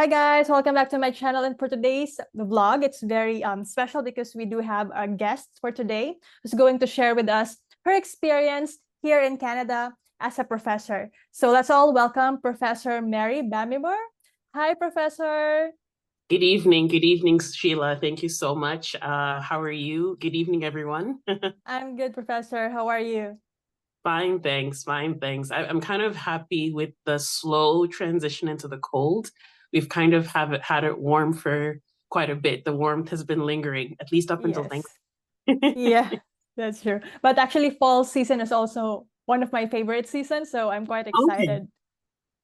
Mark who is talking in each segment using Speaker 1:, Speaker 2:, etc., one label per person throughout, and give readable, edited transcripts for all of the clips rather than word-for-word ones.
Speaker 1: Hi guys, welcome back to my channel. And for today's vlog, it's very special because we do have a guest for today who's going to share with us her experience here in Canada as a professor. So let's all welcome Professor Mary Bamimore. Hi, Professor.
Speaker 2: Good evening, Sheila. Thank you so much. How are you? Good evening, everyone.
Speaker 1: I'm good, Professor. How are you?
Speaker 2: Fine, thanks. Fine, thanks. I'm kind of happy with the slow transition into the cold. We've kind of have it, had it warm for quite a bit. The warmth has been lingering, at least up until
Speaker 1: Yes.
Speaker 2: Thanksgiving.
Speaker 1: Yeah, that's true. But actually, fall season is also one of my favorite seasons, so I'm quite
Speaker 2: Okay.
Speaker 1: excited.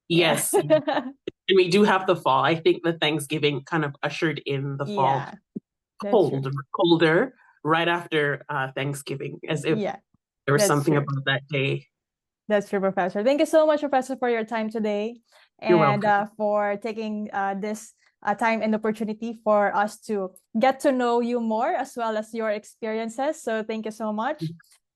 Speaker 1: Yeah.
Speaker 2: Yes, and we do have the fall. I think the Thanksgiving kind of ushered in the fall
Speaker 1: Yeah, that's true.
Speaker 2: colder right after Thanksgiving, as if
Speaker 1: Yeah,
Speaker 2: there was
Speaker 1: that's
Speaker 2: something
Speaker 1: true.
Speaker 2: about that day.
Speaker 1: That's true, Professor. Thank you so much, Professor, for your time today
Speaker 2: You're
Speaker 1: and
Speaker 2: welcome.
Speaker 1: for taking this time and opportunity for us to get to know you more as well as your experiences. So thank you so much.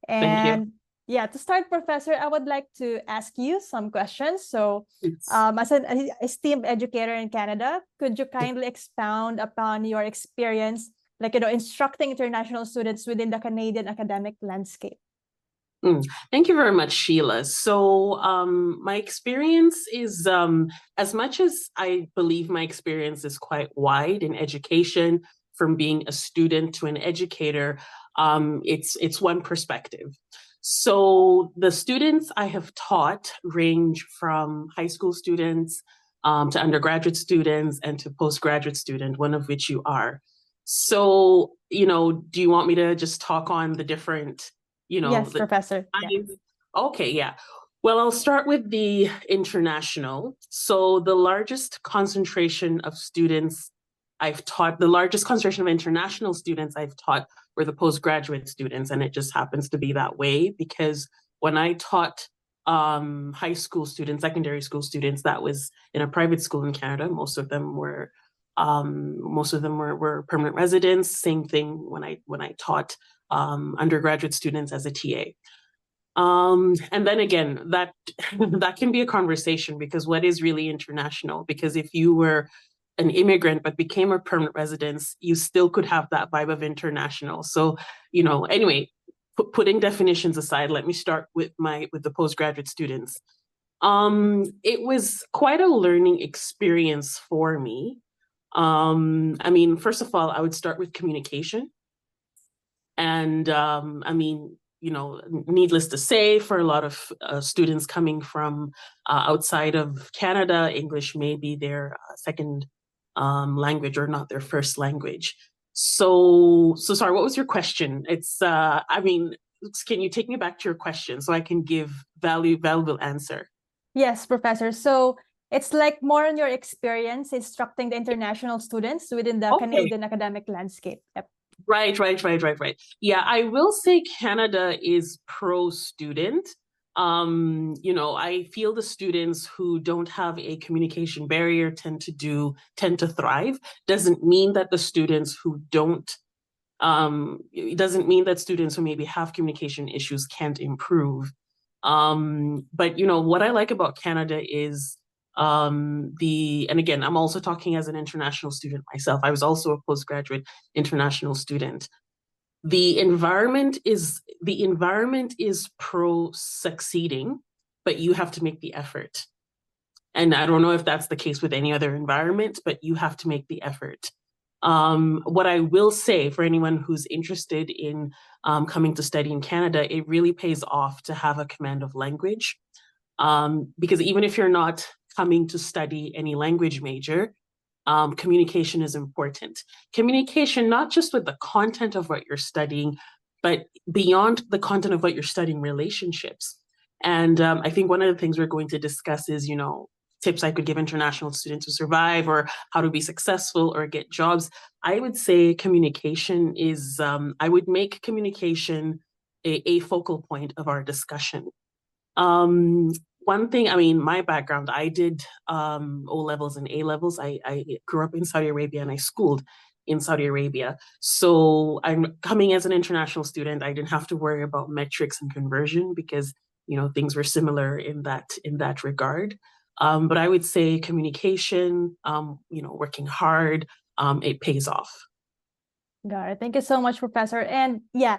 Speaker 2: Thank you.
Speaker 1: And yeah, to start, Professor, I would like to ask you some questions. So
Speaker 2: It's
Speaker 1: as an esteemed educator in Canada, could you kindly expound upon your experience, like, instructing international students within the Canadian academic landscape?
Speaker 2: Mm. Thank you very much, Sheila. So, my experience is, as much as I believe my experience is quite wide in education, from being a student to an educator, it's one perspective. So, the students I have taught range from high school students, to undergraduate students and to postgraduate student, one of which you are. So, do you want me to just talk on the different,
Speaker 1: Yes,
Speaker 2: the
Speaker 1: Professor. Yeah.
Speaker 2: five? Okay, yeah. Well, I'll start with the international. So the largest concentration of students I've taught, the largest concentration of international students I've taught were the postgraduate students. And it just happens to be that way because when I taught high school students, secondary school students, that was in a private school in Canada. Most of them were permanent residents. Same thing when I taught undergraduate students as a TA. And then again, that that can be a conversation because what is really international? Because if you were an immigrant but became a permanent resident, you still could have that vibe of international. So, anyway, putting definitions aside, let me start with the postgraduate students. It was quite a learning experience for me. I mean, first of all, I would start with communication. And I mean, needless to say, for a lot of students coming from outside of Canada, English may be their second language or not their first language. So sorry, what was your question? I mean, can you take me back to your question so I can give valuable answer?
Speaker 1: Yes, Professor. So it's like more on your experience instructing the international students within the
Speaker 2: Okay.
Speaker 1: Canadian academic landscape. Yep.
Speaker 2: Right. Yeah, I will say Canada is pro-student. I feel the students who don't have a communication barrier tend to thrive. Doesn't mean that the students who don't it doesn't mean that students who maybe have communication issues can't improve. But what I like about Canada is and again, I'm also talking as an international student myself. I was also a postgraduate international student. The environment is pro succeeding, but you have to make the effort. And I don't know if that's the case with any other environment, but you have to make the effort. What I will say for anyone who's interested in coming to study in Canada, it really pays off to have a command of language. Because even if you're not coming to study any language major, communication is important. Communication, not just with the content of what you're studying, but beyond the content of what you're studying, relationships. And I think one of the things we're going to discuss is, tips I could give international students to survive or how to be successful or get jobs. I would say communication is, I would make communication a focal point of our discussion. Um, One thing, I mean, my background, I did O levels and A levels. I grew up in Saudi Arabia and I schooled in Saudi Arabia. So I'm coming as an international student. I didn't have to worry about metrics and conversion because things were similar in that regard. But I would say communication, working hard, it pays off.
Speaker 1: Got it. Thank you so much, Professor. And yeah,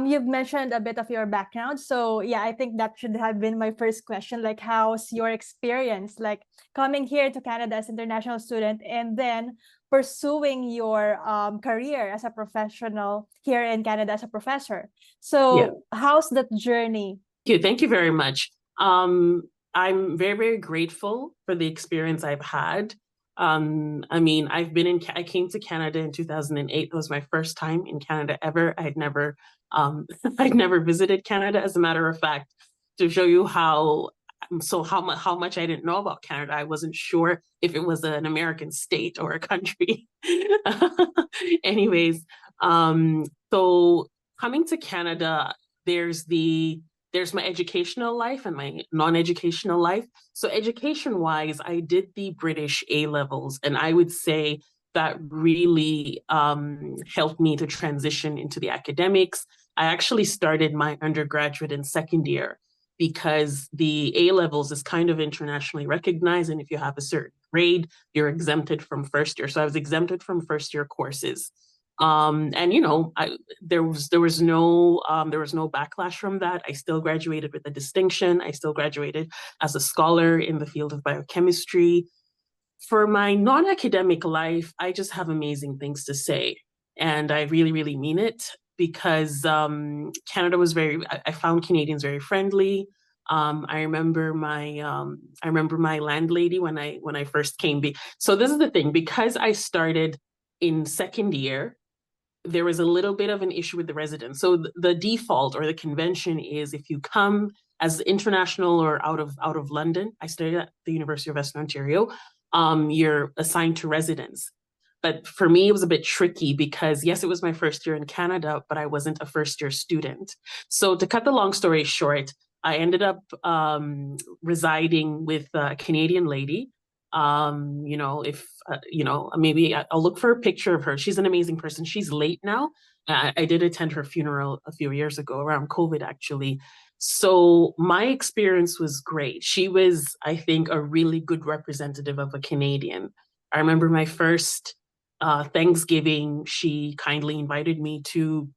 Speaker 1: you've mentioned a bit of your background. So yeah, I think that should have been my first question. Like, how's your experience, like coming here to Canada as international student and then pursuing your career as a professional here in Canada as a professor?
Speaker 2: Yeah.
Speaker 1: So how's that journey?
Speaker 2: Thank you very much. I'm very, very grateful for the experience I've had. I mean, I came to Canada in 2008. It was my first time in Canada ever. I'd never visited Canada. As a matter of fact, to show you how much I didn't know about Canada, I wasn't sure if it was an American state or a country. Anyways, so coming to Canada, there's my educational life and my non-educational life. So education-wise, I did the British A levels, and I would say that really helped me to transition into the academics. I actually started my undergraduate in second year because the A levels is kind of internationally recognized, and if you have a certain grade, you're exempted from first year. So I was exempted from first year courses. And there was no backlash from that. I still graduated with a distinction. I still graduated as a scholar in the field of biochemistry. For my non-academic life, I just have amazing things to say, and I really, really mean it because Canada was I found Canadians very friendly. I remember my landlady when I first came. So this is the thing, because I started in second year, there was a little bit of an issue with the residents. So the default or the convention is if you come as international or out of London. I studied at the University of Western Ontario. You're assigned to residence. But for me, it was a bit tricky because yes, it was my first year in Canada, but I wasn't a first year student. So to cut the long story short, I ended up residing with a Canadian lady. If maybe I'll look for a picture of her. She's an amazing person. She's late now. I did attend her funeral a few years ago, around COVID, actually. So my experience was great. She was, I think, a really good representative of a Canadian. I remember my first Thanksgiving, she kindly invited me to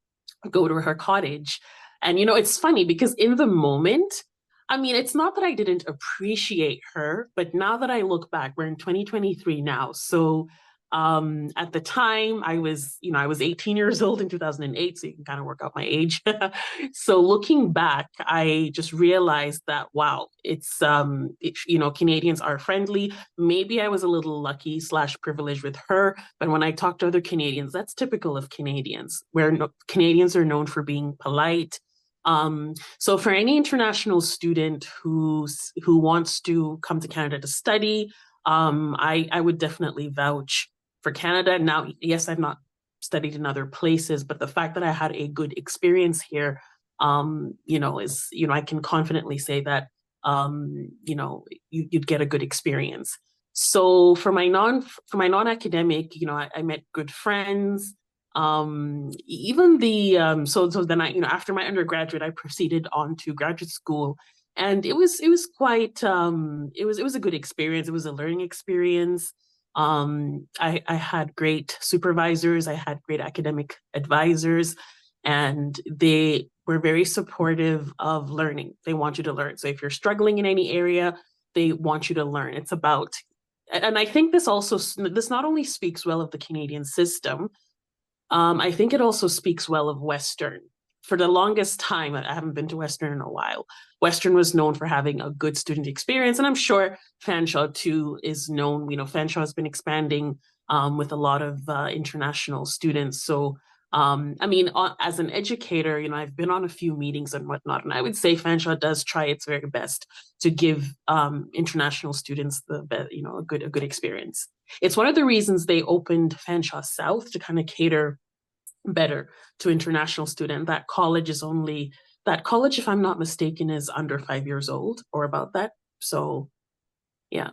Speaker 2: go to her cottage. And, it's funny because in the moment, I mean, it's not that I didn't appreciate her, but now that I look back, we're in 2023 now. So at the time I was 18 years old in 2008, so you can kind of work out my age. So looking back, I just realized that, wow, Canadians are friendly. Maybe I was a little lucky / privileged with her, but when I talk to other Canadians, that's typical of Canadians, where Canadians are known for being polite. So for any international student who wants to come to Canada to study, I wod definitely vouch for Canada. Now, yes, I've not studied in other places, but the fact that I had a good experience here, I can confidently say that, you'd get a good experience. So for my non-academic, I met good friends. Even the so then after my undergraduate, I proceeded on to graduate school, and it was quite it was a good experience. It was a learning experience. I had great supervisors, I had great academic advisors, and they were very supportive of learning. They want you to learn. So if you're struggling in any area, they want you to learn. It's about, and I think this not only speaks well of the Canadian system, I think it also speaks well of Western. For the longest time, I haven't been to Western in a while. Western was known for having a good student experience, and I'm sure Fanshawe too is known. Fanshawe has been expanding with a lot of international students. So, as an educator, I've been on a few meetings and whatnot, and I would say Fanshawe does try its very best to give international students a good experience. It's one of the reasons they opened Fanshawe South to kind of cater better to international student. That college, if I'm not mistaken, is under 5 years old or about that. So yeah.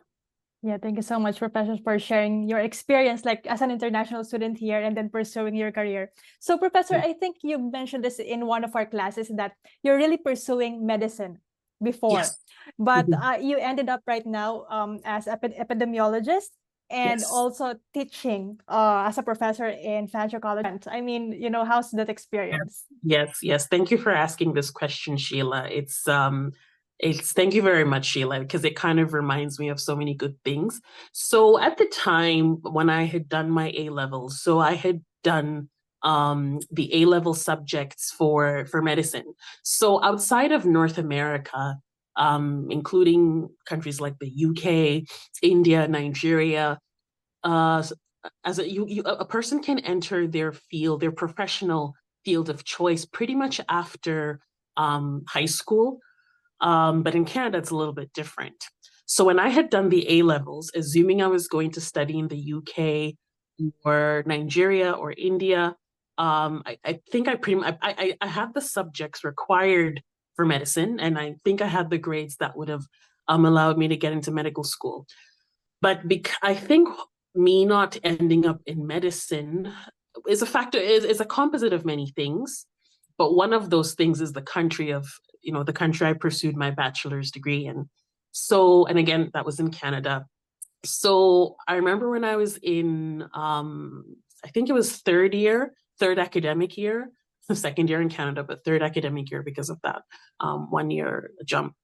Speaker 1: Yeah, thank you so much, Professor, for sharing your experience like as an international student here and then pursuing your career. So, Professor, I think you mentioned this in one of our classes that you're really pursuing medicine. before.
Speaker 2: Yes.
Speaker 1: But
Speaker 2: Mhm.
Speaker 1: you ended up right now as epidemiologist and
Speaker 2: Yes.
Speaker 1: also teaching as a professor in Fancher College. I mean, how's that
Speaker 2: Yes,
Speaker 1: experience?
Speaker 2: yes, yes. Thank you for asking this question, Sheila. It's thank you very much, Sheila, because it kind of reminds me of so many good things. So at the time when I had done my A levels, so I had done the A level subjects for medicine. So outside of North America, including countries like the UK, India, Nigeria, uh, as a person can enter their field, their professional field of choice pretty much after high school. But in Canada, it's a little bit different. So when I had done the A levels, assuming I was going to study in the UK or Nigeria or India, I think I pretty much I had the subjects required for medicine, and I think I had the grades that would have allowed me to get into medical school. But I think me not ending up in medicine is a factor, is a composite of many things. But one of those things is the country I pursued my bachelor's degree in. So, and again, that was in Canada. So I remember when I was in, I think it was third academic year, the second year in Canada, but third academic year because of that 1 year jump.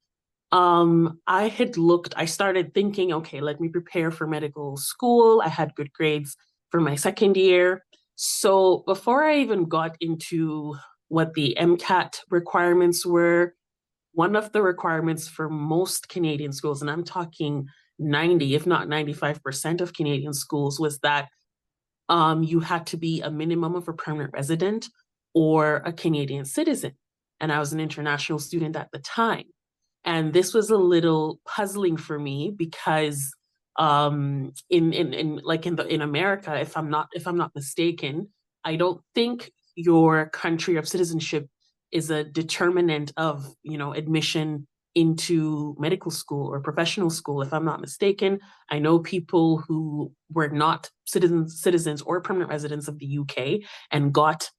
Speaker 2: I started thinking, okay, let me prepare for medical school. I had good grades for my second year. So before I even got into what the MCAT requirements were, one of the requirements for most Canadian schools, and I'm talking 90, if not 95% of Canadian schools, was that you had to be a minimum of a permanent resident or a Canadian citizen. And I was an international student at the time. And this was a little puzzling for me because in America, if I'm not mistaken, I don't think your country of citizenship is a determinant of admission into medical school or professional school. If I'm not mistaken, I know people who were not citizens or permanent residents of the UK and got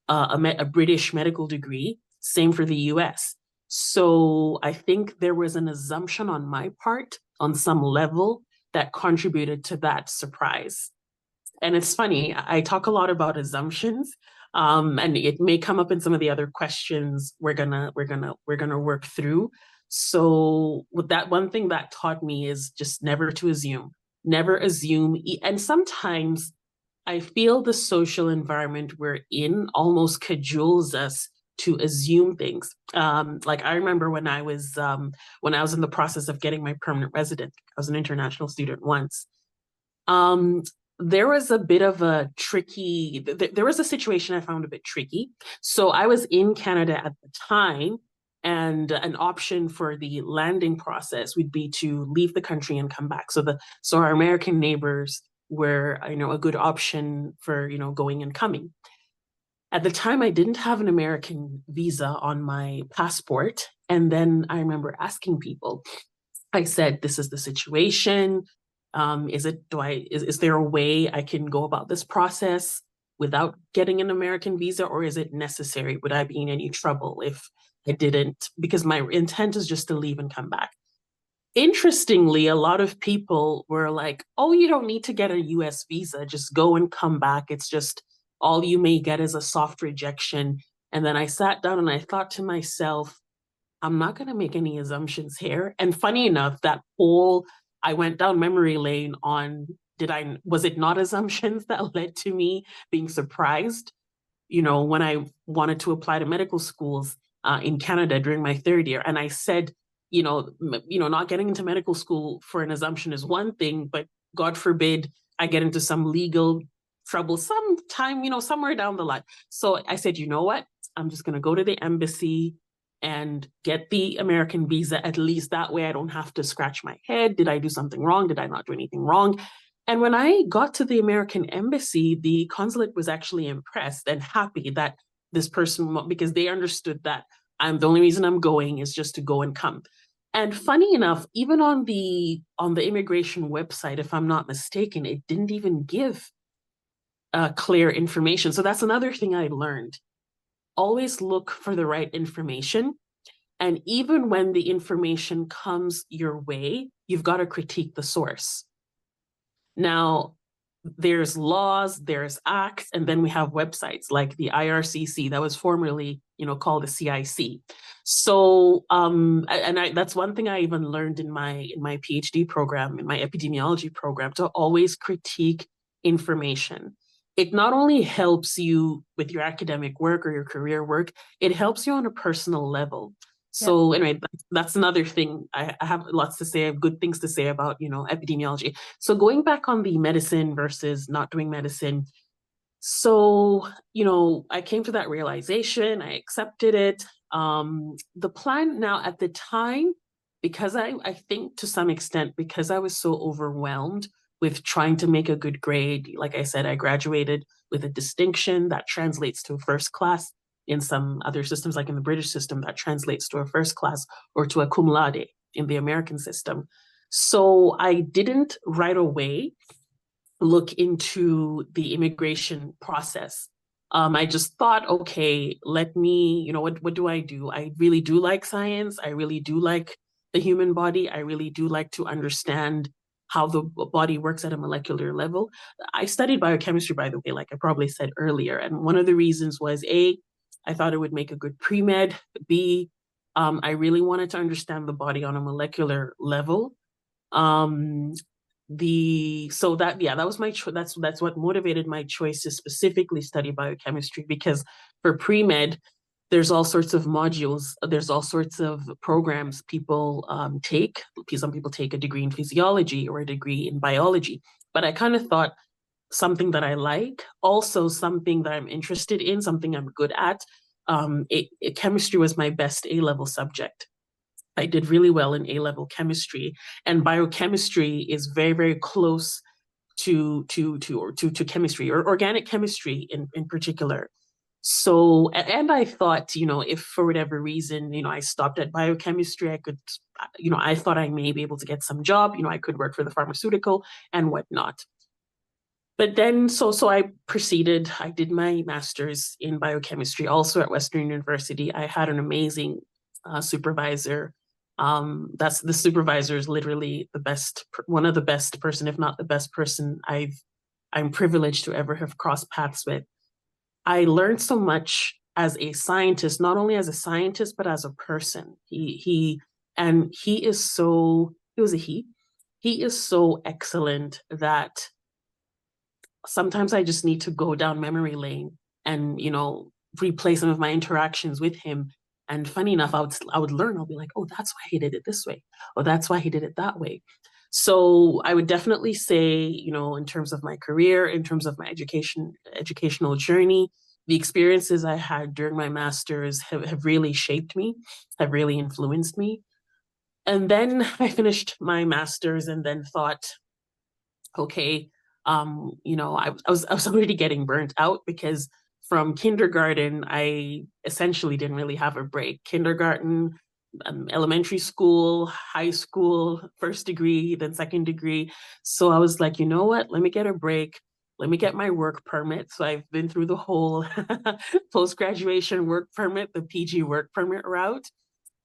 Speaker 2: a British medical degree. Same for the US. So I think there was an assumption on my part on some level that contributed to that surprise. And it's funny, I talk a lot about assumptions, and it may come up in some of the other questions we're gonna work through. So with that, one thing that taught me is just never assume, and sometimes I feel the social environment we're in almost cajoles us to assume things. Like I remember when I was in the process of getting my permanent resident, I was an international student once. Um, there was a bit of a tricky. There was a situation I found a bit tricky. So I was in Canada at the time, and an option for the landing process would be to leave the country and come back. So our American neighbors were, a good option for going and coming. At the time, I didn't have an American visa on my passport, and then I remember asking people. I said, "This is the situation. Is there a way I can go about this process without getting an American visa, or is it necessary? Would I be in any trouble if I didn't? Because my intent is just to leave and come back." Interestingly, a lot of people were like, "Oh, you don't need to get a US visa. Just go and come back. It's just all you may get is a soft rejection." And then I sat down and I thought to myself, I'm not going to make any assumptions here. And funny enough, I went down memory lane on, was it not assumptions that led to me being surprised? When I wanted to apply to medical schools in Canada during my third year. And I said, not getting into medical school for an assumption is one thing, but God forbid I get into some legal trouble sometime, somewhere down the line. So I said, you know what? I'm just going to go to the embassy and get the American visa. At least that way I don't have to scratch my head. Did I do something wrong? Did I not do anything wrong? And when I got to the American embassy, the consulate was actually impressed and happy that this person, because they understood that the only reason I'm going is just to go and come. And funny enough, even on the immigration website, if I'm not mistaken, it didn't even give clear information. So that's another thing I learned. Always look for the right information. And even when the information comes your way, you've got to critique the source. Now, there's laws, there's acts, and then we have websites like the IRCC that was formerly, called the CIC. So, that's one thing I even learned in my PhD program, in my epidemiology program, to always critique information. It not only helps you with your academic work or your career work, it helps you on a personal level. So anyway, that's another thing. I have lots to say, good things to say about, epidemiology. So going back on the medicine versus not doing medicine. So, I came to that realization, I accepted it. The plan now at the time, because I think to some extent, because I was so overwhelmed with trying to make a good grade, like I said, I graduated with a distinction that translates to a first class. In some other systems, like in the British system, that translates to a first class or to a cum laude in the American system. So I didn't right away look into the immigration process. I just thought, okay, let me, what do? I really do like science. I really do like the human body. I really do like to understand how the body works at a molecular level. I studied biochemistry, by the way, like I probably said earlier. And one of the reasons was A, I thought it would make a good pre-med. B, I really wanted to understand the body on a molecular level. That was my choice. That's what motivated my choice to specifically study biochemistry, because for pre-med there's all sorts of modules, there's all sorts of programs people take. Some people take a degree in physiology or a degree in biology, but I kind of thought something that I like, also something that I'm interested in, something I'm good at. Chemistry was my best A-level subject. I did really well in A-level chemistry, and biochemistry is very, very close to chemistry, or organic chemistry in particular. So, and I thought, if for whatever reason, I stopped at biochemistry, I could, I thought I may be able to get some job, I could work for the pharmaceutical and whatnot. But then, so I proceeded, I did my master's in biochemistry, also at Western University. I had an amazing supervisor. That's the supervisor is literally one of the best person, if not the best person I'm privileged to ever have crossed paths with. I learned so much as a scientist, not only as a scientist, but as a person. He is so, it was a he is so excellent that sometimes I just need to go down memory lane and, replay some of my interactions with him. And funny enough, I would learn. I'll be like, oh, that's why he did it this way. Oh, that's why he did it that way. So I would definitely say, in terms of my career, in terms of my educational journey, the experiences I had during my master's have really shaped me, have really influenced me. And then I finished my master's and then thought, okay, I was already getting burnt out, because from kindergarten, I essentially didn't really have a break. Kindergarten, elementary school, high school, first degree, then second degree. So I was like, you know what? Let me get a break. Let me get my work permit. So I've been through the whole post-graduation work permit, the PG work permit route.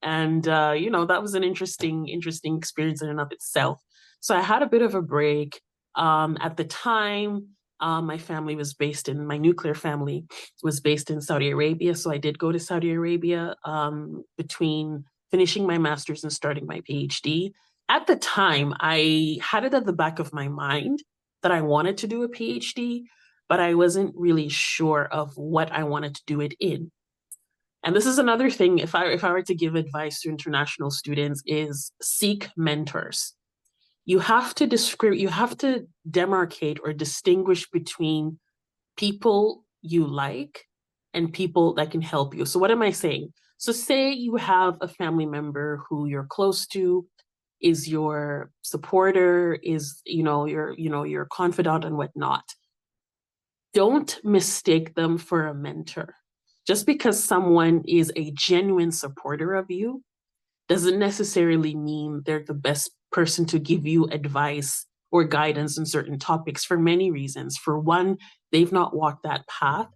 Speaker 2: And, that was an interesting experience in and of itself. So I had a bit of a break. At the time, my nuclear family was based in Saudi Arabia. So I did go to Saudi Arabia between finishing my master's and starting my PhD. At the time, I had it at the back of my mind that I wanted to do a PhD, but I wasn't really sure of what I wanted to do it in. And this is another thing, if I were to give advice to international students, is seek mentors. You have to demarcate or distinguish between people you like and people that can help you. So what am I saying? So say you have a family member who you're close to, is your supporter, is your confidant and whatnot. Don't mistake them for a mentor. Just because someone is a genuine supporter of you doesn't necessarily mean they're the best person to give you advice or guidance on certain topics, for many reasons. For one, they've not walked that path.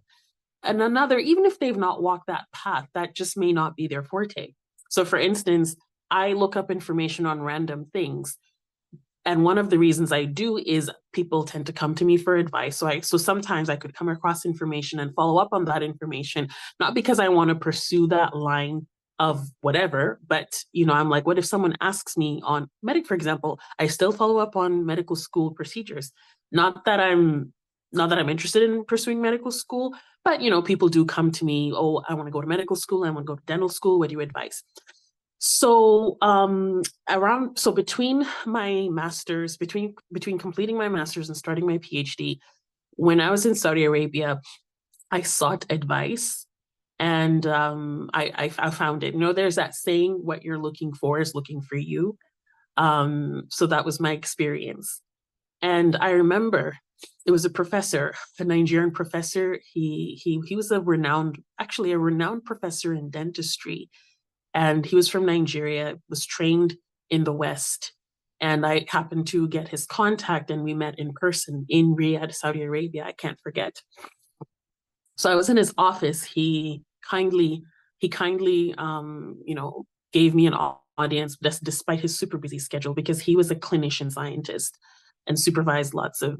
Speaker 2: And another, even if they've not walked that path, that just may not be their forte. So for instance, I look up information on random things. And one of the reasons I do is people tend to come to me for advice. So sometimes I could come across information and follow up on that information, not because I want to pursue that line of whatever, but I'm like, what if someone asks me on medic, for example, I still follow up on medical school procedures. Not that I'm interested in pursuing medical school, but people do come to me, oh, I want to go to medical school, I want to go to dental school, what do you advise? So between my master's, between completing my master's and starting my PhD, when I was in Saudi Arabia, I sought advice, and I found it. There's that saying, what you're looking for is looking for you. So that was my experience. And I remember it was a professor, a Nigerian professor. He was a renowned professor in dentistry, and he was from Nigeria, was trained in the West. And I happened to get his contact, and we met in person in Riyadh, Saudi Arabia. I can't forget. So I was in his office. He kindly, gave me an audience, despite his super busy schedule, because he was a clinician scientist and supervised lots of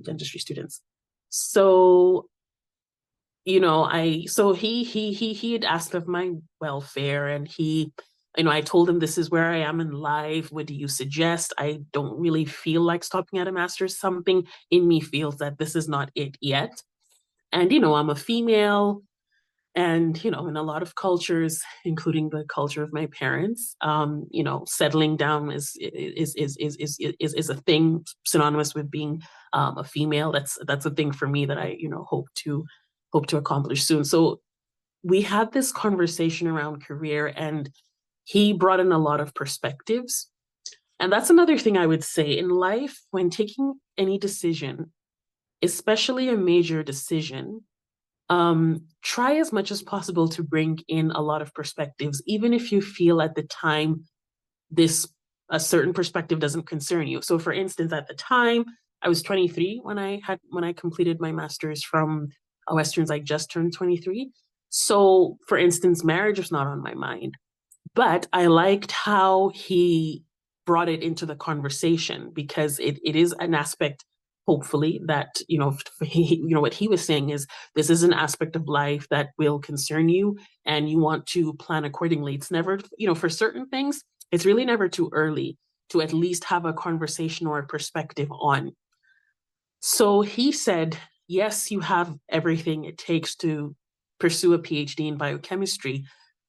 Speaker 2: dentistry students. So he had asked of my welfare, and I told him, this is where I am in life. What do you suggest? I don't really feel like stopping at a master's. Something in me feels that this is not it yet. And, I'm a female, and, in a lot of cultures, including the culture of my parents, settling down is a thing synonymous with being a female. That's a thing for me that I, hope to accomplish soon. So we had this conversation around career, and he brought in a lot of perspectives. And that's another thing I would say in life, when taking any decision, especially a major decision, try as much as possible to bring in a lot of perspectives, even if you feel at the time a certain perspective doesn't concern you. So for instance, at the time, I was 23 when I completed my master's from Westerns. I just turned 23. So for instance, marriage was not on my mind, but I liked how he brought it into the conversation, because it is an aspect, hopefully, that, what he was saying is, this is an aspect of life that will concern you, and you want to plan accordingly. It's never, for certain things, it's really never too early to at least have a conversation or a perspective on. So he said, yes, you have everything it takes to pursue a PhD in biochemistry,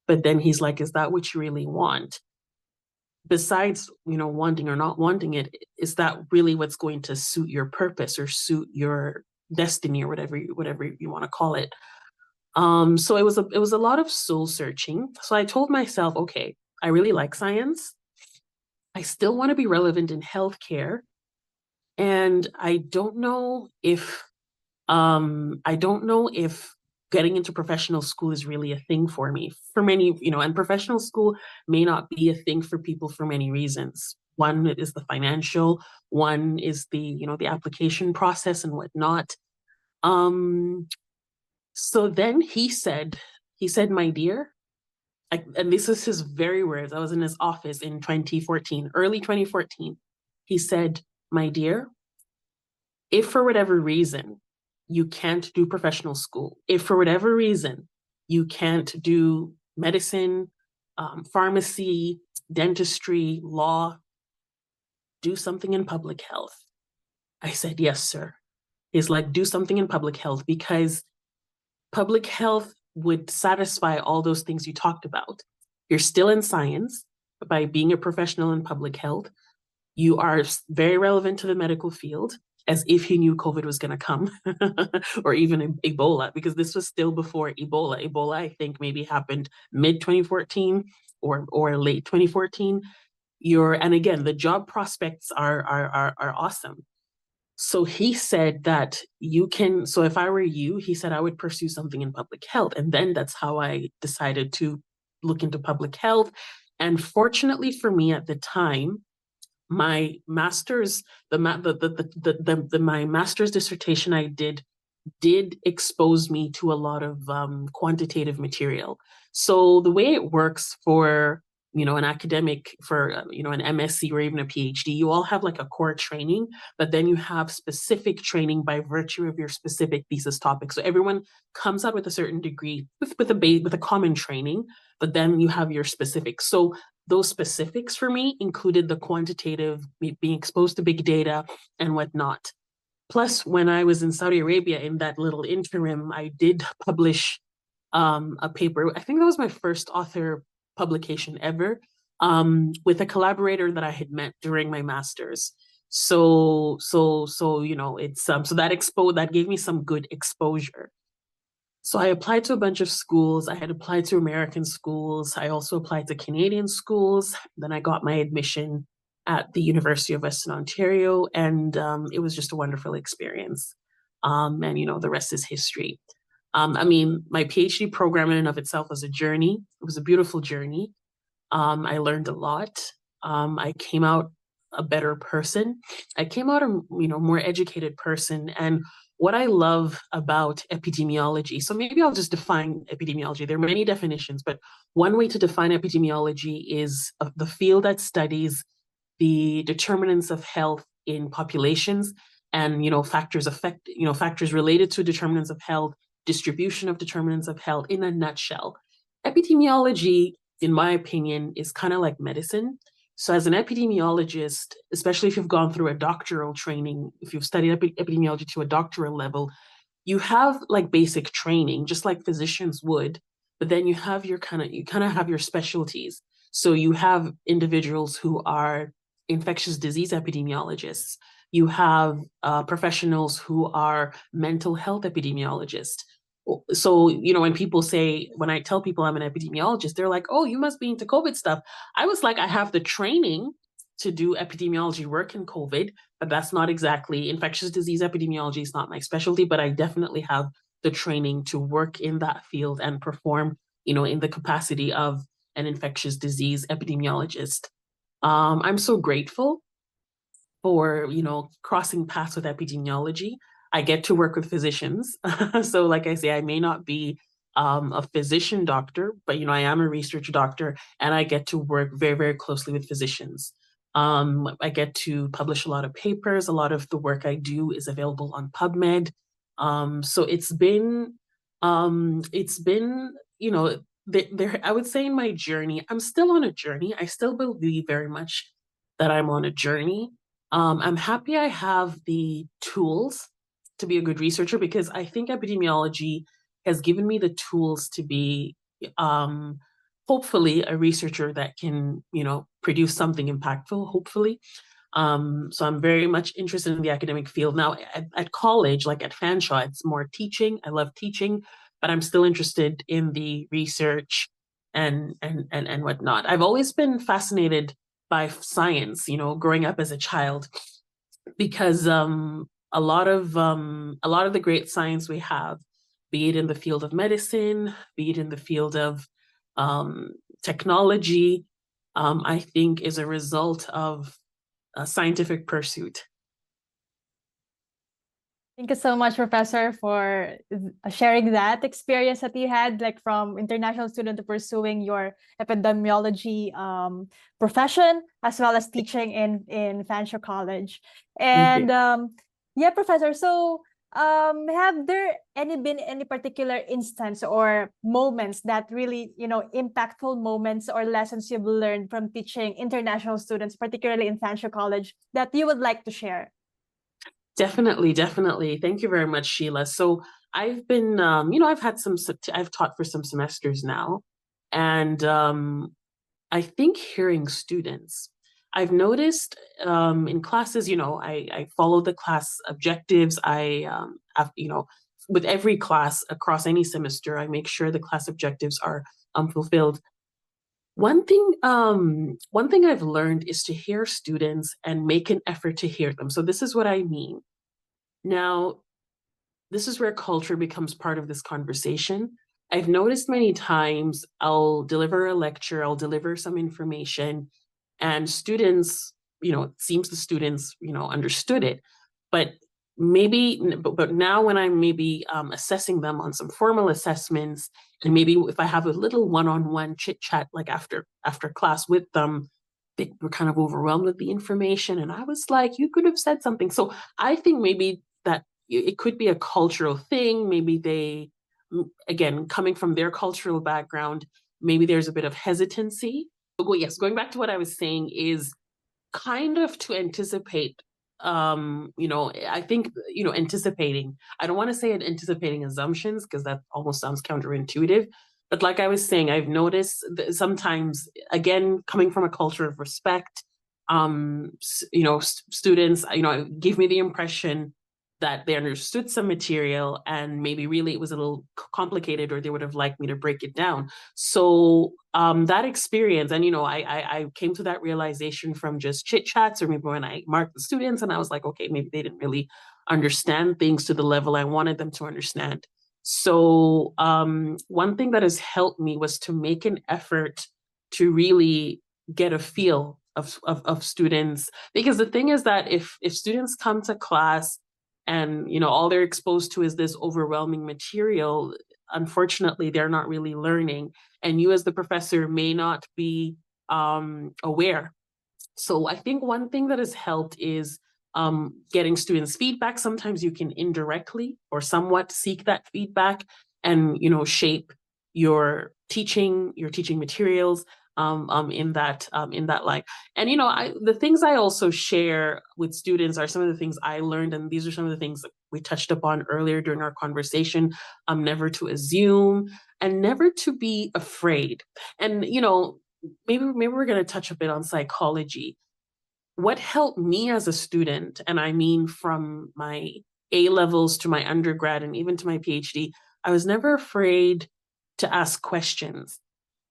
Speaker 2: but then he's like, is that what you really want? Besides, wanting or not wanting it, is that really what's going to suit your purpose or suit your destiny, or whatever you want to call it? So it was a lot of soul searching. So I told myself, okay, I really like science. I still want to be relevant in healthcare. And I don't know if getting into professional school is really a thing for me. For many, and professional school may not be a thing for people for many reasons. One is the financial, one is the application process and whatnot. So then he said, my dear, and this is his very words. I was in his office in 2014, early 2014. He said, my dear, if for whatever reason you can't do professional school, if for whatever reason you can't do medicine, pharmacy, dentistry, law, do something in public health. I said, yes, sir. He's like, do something in public health, because public health would satisfy all those things you talked about. You're still in science, but by being a professional in public health, you are very relevant to the medical field, as if he knew COVID was going to come, or even Ebola, because this was still before Ebola. Ebola, I think, maybe happened mid 2014 or late 2014. And again, the job prospects are awesome. So he said that so if I were you, he said, I would pursue something in public health. And then that's how I decided to look into public health. And fortunately for me at the time, my master's, my master's dissertation I did expose me to a lot of quantitative material. So the way it works for an academic for, an MSc or even a PhD, you all have like a core training, but then you have specific training by virtue of your specific thesis topic. So everyone comes out with a certain degree with a common training, but then you have your specifics. So those specifics for me included the quantitative, being exposed to big data and whatnot. Plus, when I was in Saudi Arabia in that little interim, I did publish a paper. I think that was my first author publication ever, with a collaborator that I had met during my master's. So it's so that gave me some good exposure. So I applied to a bunch of schools. I had applied to American schools. I also applied to Canadian schools. Then I got my admission at the University of Western Ontario, and it was just a wonderful experience. And the rest is history. My PhD program in and of itself was a journey. It was a beautiful journey. I learned a lot. I came out a better person. I came out a more educated person. And what I love about epidemiology, so maybe I'll just define epidemiology. There are many definitions, but one way to define epidemiology is the field that studies the determinants of health in populations and factors related to determinants of health, distribution of determinants of health in a nutshell. Epidemiology, in my opinion, is kind of like medicine. So as an epidemiologist, especially if you've gone through a doctoral training, if you've studied epidemiology to a doctoral level, you have like basic training, just like physicians would, but then you kind of have your specialties. So you have individuals who are infectious disease epidemiologists. You have professionals who are mental health epidemiologists. So, when I tell people I'm an epidemiologist, they're like, oh, you must be into COVID stuff. I was like, I have the training to do epidemiology work in COVID, but that's not exactly infectious disease epidemiology is not my specialty, but I definitely have the training to work in that field and perform, in the capacity of an infectious disease epidemiologist. I'm so grateful for, crossing paths with epidemiology. I get to work with physicians. So like I say, I may not be a physician doctor, but, I am a research doctor and I get to work very, very closely with physicians. I get to publish a lot of papers. A lot of the work I do is available on PubMed. So it's been, there, I would say in my journey, I'm still on a journey. I still believe very much that I'm on a journey. I'm happy I have the tools to be a good researcher because I think epidemiology has given me the tools to be, hopefully, a researcher that can, produce something impactful, hopefully. So I'm very much interested in the academic field. Now, at college, like at Fanshawe, it's more teaching. I love teaching, but I'm still interested in the research and whatnot. I've always been fascinated by science, growing up as a child, because a lot of the great science we have, be it in the field of medicine, be it in the field of technology, I think is a result of a scientific pursuit.
Speaker 1: Thank you so much, Professor, for sharing that experience that you had, like from international student to pursuing your epidemiology profession, as well as teaching in Fanshawe College. And yeah, Professor, so have there been any particular instance or moments that really, impactful moments or lessons you've learned from teaching international students, particularly in Fanshawe College, that you would like to share?
Speaker 2: Definitely, definitely. Thank you very much, Sheila. So I've been, I've taught for some semesters now, and I think hearing students, I've noticed in classes, I follow the class objectives. I have, with every class across any semester, I make sure the class objectives are fulfilled. One thing I've learned is to hear students and make an effort to hear them. So this is what I mean. Now, this is where culture becomes part of this conversation. I've noticed many times I'll deliver a lecture, I'll deliver some information, and students, it seems the students, understood it. But maybe, but now when I'm maybe assessing them on some formal assessments, and maybe if I have a little one-on-one chit chat like after class with them, they were kind of overwhelmed with the information, and I was like, you could have said something. So I think maybe that it could be a cultural thing. Maybe they, again, coming from their cultural background, maybe there's a bit of hesitancy. But well, yes, going back to what I was saying is kind of to anticipate, I think, anticipating, I don't want to say anticipating assumptions because that almost sounds counterintuitive, but like I was saying, I've noticed that sometimes, again, coming from a culture of respect, students, give me the impression that they understood some material and maybe really it was a little complicated, or they would have liked me to break it down. So that experience, and I came to that realization from just chit chats, or maybe when I marked the students, and I was like, okay, maybe they didn't really understand things to the level I wanted them to understand. So one thing that has helped me was to make an effort to really get a feel of students, because the thing is that if students come to class and all they're exposed to is this overwhelming material, unfortunately they're not really learning, and you as the professor may not be aware. So I think one thing that has helped is getting students feedback. Sometimes you can indirectly or somewhat seek that feedback and shape your teaching materials in that light. And the things I also share with students are some of the things I learned, and these are some of the things that we touched upon earlier during our conversation. Never to assume and never to be afraid. And maybe we're going to touch a bit on psychology. What helped me as a student, and I mean from my A levels to my undergrad and even to my PhD, I was never afraid to ask questions.